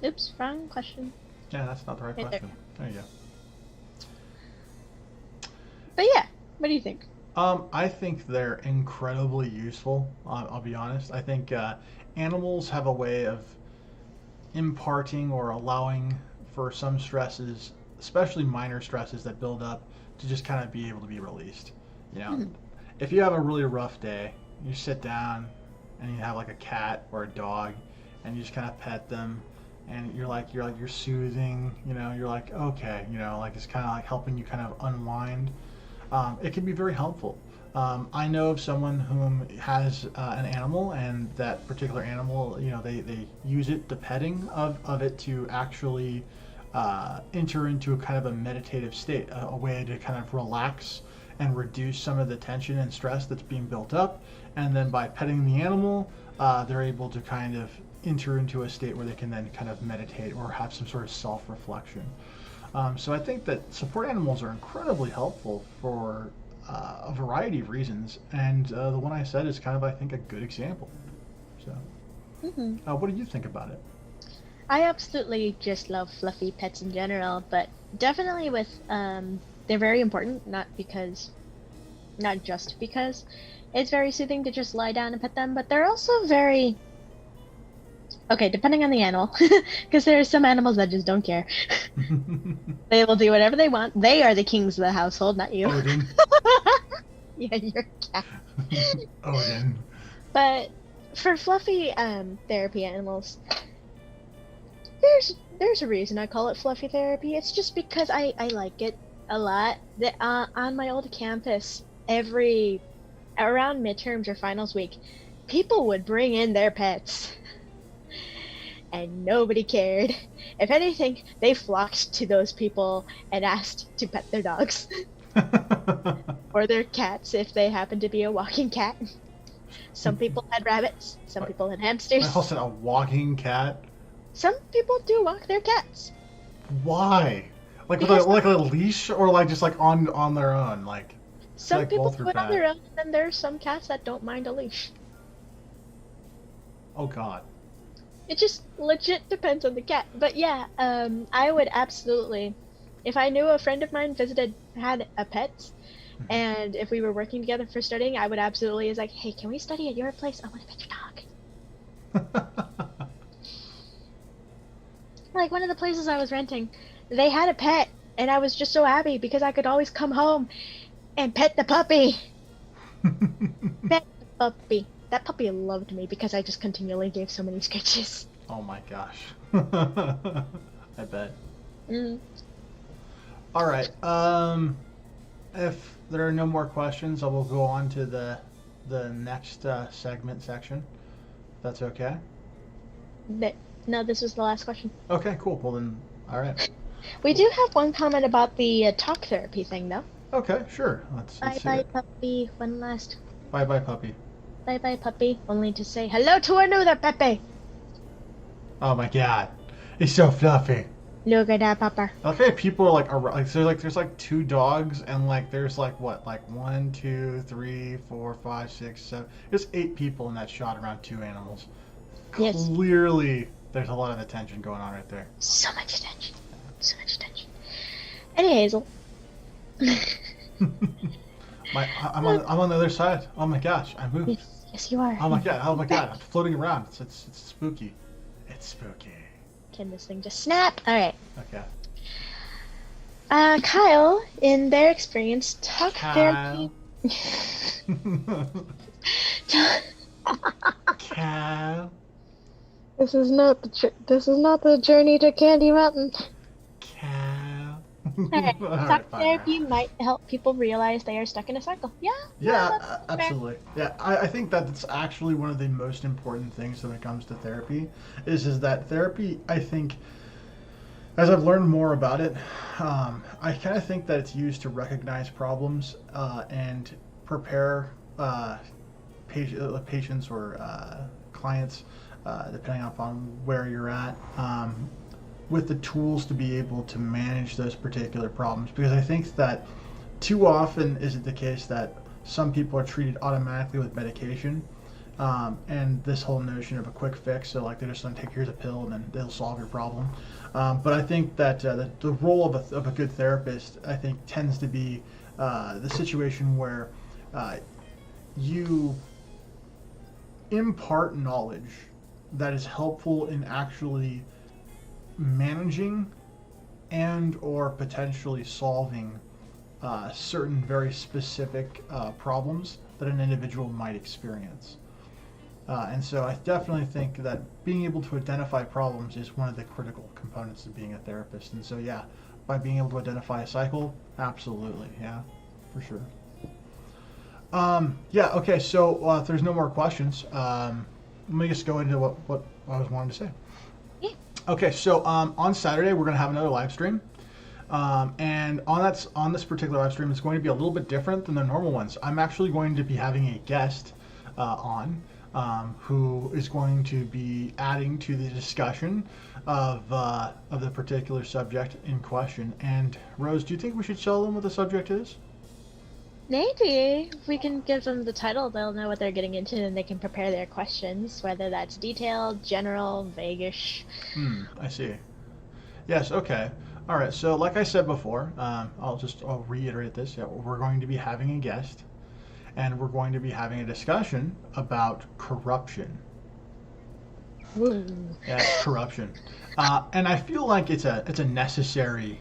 Oops, wrong question. Yeah, that's not the right Right question. There you go. But yeah, what do you think? I think they're incredibly useful. I'll be honest. I think animals have a way of imparting or allowing for some stresses, especially minor stresses that build up, to just kind of be able to be released. You know, Mhm. if you have a really rough day, you sit down and you have like a cat or a dog, and you just kind of pet them, and you're soothing. You're like, okay, like it's kind of like helping you kind of unwind. It can be very helpful. I know of someone whom has an animal, and that particular animal, they use it, the petting of it, to actually enter into a kind of a meditative state, a way to kind of relax and reduce some of the tension and stress that's being built up. And then by petting the animal, they're able to kind of enter into a state where they can then kind of meditate or have some sort of self-reflection. So I think that support animals are incredibly helpful for a variety of reasons, and the one I said is kind of, I think, a good example. So, Hmm. what do you think about it? I absolutely just love fluffy pets in general, but definitely with they're very important, not just because it's very soothing to just lie down and pet them, but they're also very okay, depending on the animal, because there are some animals that just don't care. They will do whatever they want. They are the kings of the household, not you. Odin. Yeah, you're a cat. Odin. But for fluffy therapy animals, there's a reason I call it fluffy therapy. It's just because I like it a lot. That on my old campus, around midterms or finals week, people would bring in their pets, and nobody cared. If anything, they flocked to those people and asked to pet their dogs or their cats if they happened to be a walking cat. Some people had rabbits. Some people had hamsters. I also said a walking cat. Some people do walk their cats. Why? Like with Because like a leash, or like just like on their own, like. some like people both are do it on bad. their own, and then there's some cats that don't mind a leash. Oh God. It just legit depends on the cat. But yeah, I would absolutely, if I knew a friend of mine had a pet, and if we were working together for studying, I would absolutely is like, hey, can we study at your place? I want to pet your dog. Like one of the places I was renting, they had a pet, and I was just so happy because I could always come home and pet the puppy. Pet the puppy. That puppy loved me because I just continually gave so many scratches. Oh my gosh. I bet. Mm. All right. If there are no more questions, I will go on to the next segment section. That's okay. No, this was the last question. Okay, cool. Well then, all right. We do have one comment about the talk therapy thing, though. Okay, sure. Let's Bye see bye, it. puppy. One last. Bye bye, puppy. Bye bye, puppy. Only to say hello to another puppy. Oh my God, he's so fluffy. Look at that, papa. Okay, people are like so like there's like 2 dogs, and like there's like what, like 1, 2, 3, 4, 5, 6, 7. There's 8 people in that shot around 2 animals. Yes. Clearly, there's a lot of attention going on right there. So much attention. So much attention. Any Hazel. I'm on the other side. Oh my gosh, I moved. Yes, you are. Oh my God, I'm floating around. It's spooky. It's spooky. Can this thing just snap? Alright. Okay. Kyle, in their experience, talk Kyle. therapy. Cal. This is not the journey to Candy Mountain. Cal. Alright, All talk right, fine. therapy might help people realize they are stuck in a cycle. Yeah? Yeah, that's fair. absolutely. Yeah, I think that's actually one of the most important things when it comes to therapy is that therapy, I think, as I've learned more about it, I kind of think that it's used to recognize problems and prepare patients or clients, depending upon where you're at, with the tools to be able to manage those particular problems. Because I think that too often is it the case that some people are treated automatically with medication, and this whole notion of a quick fix, so like they're just going to take, here's a pill and then they'll solve your problem. But I think that the role of a good therapist, I think, tends to be the situation where you impart knowledge that is helpful in actually managing and or potentially solving certain very specific problems that an individual might experience. And so I definitely think that being able to identify problems is one of the critical components of being a therapist. And so yeah, by being able to identify a cycle, absolutely, yeah, for sure. Yeah, okay, so if there's no more questions, let me just go into what I was wanting to say. Yeah. Okay, so on Saturday we're going to have another live stream. And on this particular live stream, it's going to be a little bit different than the normal ones. I'm actually going to be having a guest on who is going to be adding to the discussion of the particular subject in question. And Rose, do you think we should tell them what the subject is? Maybe. If we can give them the title, they'll know what they're getting into and they can prepare their questions, whether that's detailed, general, vague-ish. I see. Yes, okay. All right, so like I said before, I'll reiterate this. Yeah, we're going to be having a guest, and we're going to be having a discussion about corruption. Ooh. Yeah, it's corruption. And I feel like it's a necessary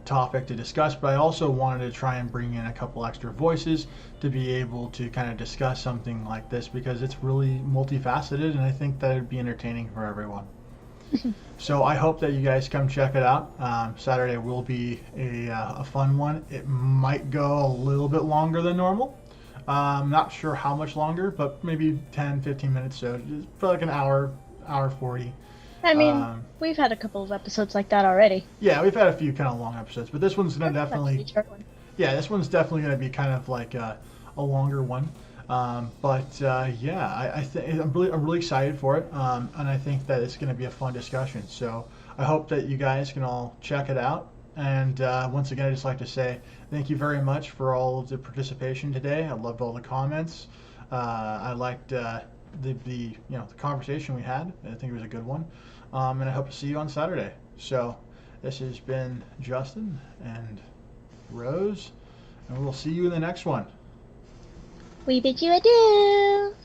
topic to discuss, but I also wanted to try and bring in a couple extra voices to be able to kind of discuss something like this because it's really multifaceted, and I think that it'd be entertaining for everyone. So I hope that you guys come check it out. Saturday will be a fun one. It might go a little bit longer than normal. I'm not sure how much longer, but maybe 10, 15 minutes. So just for like an hour, hour 40. I mean, we've had a couple of episodes like that already. Yeah, we've had a few kind of long episodes, but this one's gonna definitely. Short one. Yeah, this one's definitely gonna be kind of like a longer one. Yeah, I think I'm really excited for it, and I think that it's gonna be a fun discussion. So I hope that you guys can all check it out. And once again, I'd just like to say thank you very much for all of the participation today. I loved all the comments. I liked the conversation we had. I think it was a good one. And I hope to see you on Saturday. So this has been Justin and Rose, and we'll see you in the next one. We bid you adieu.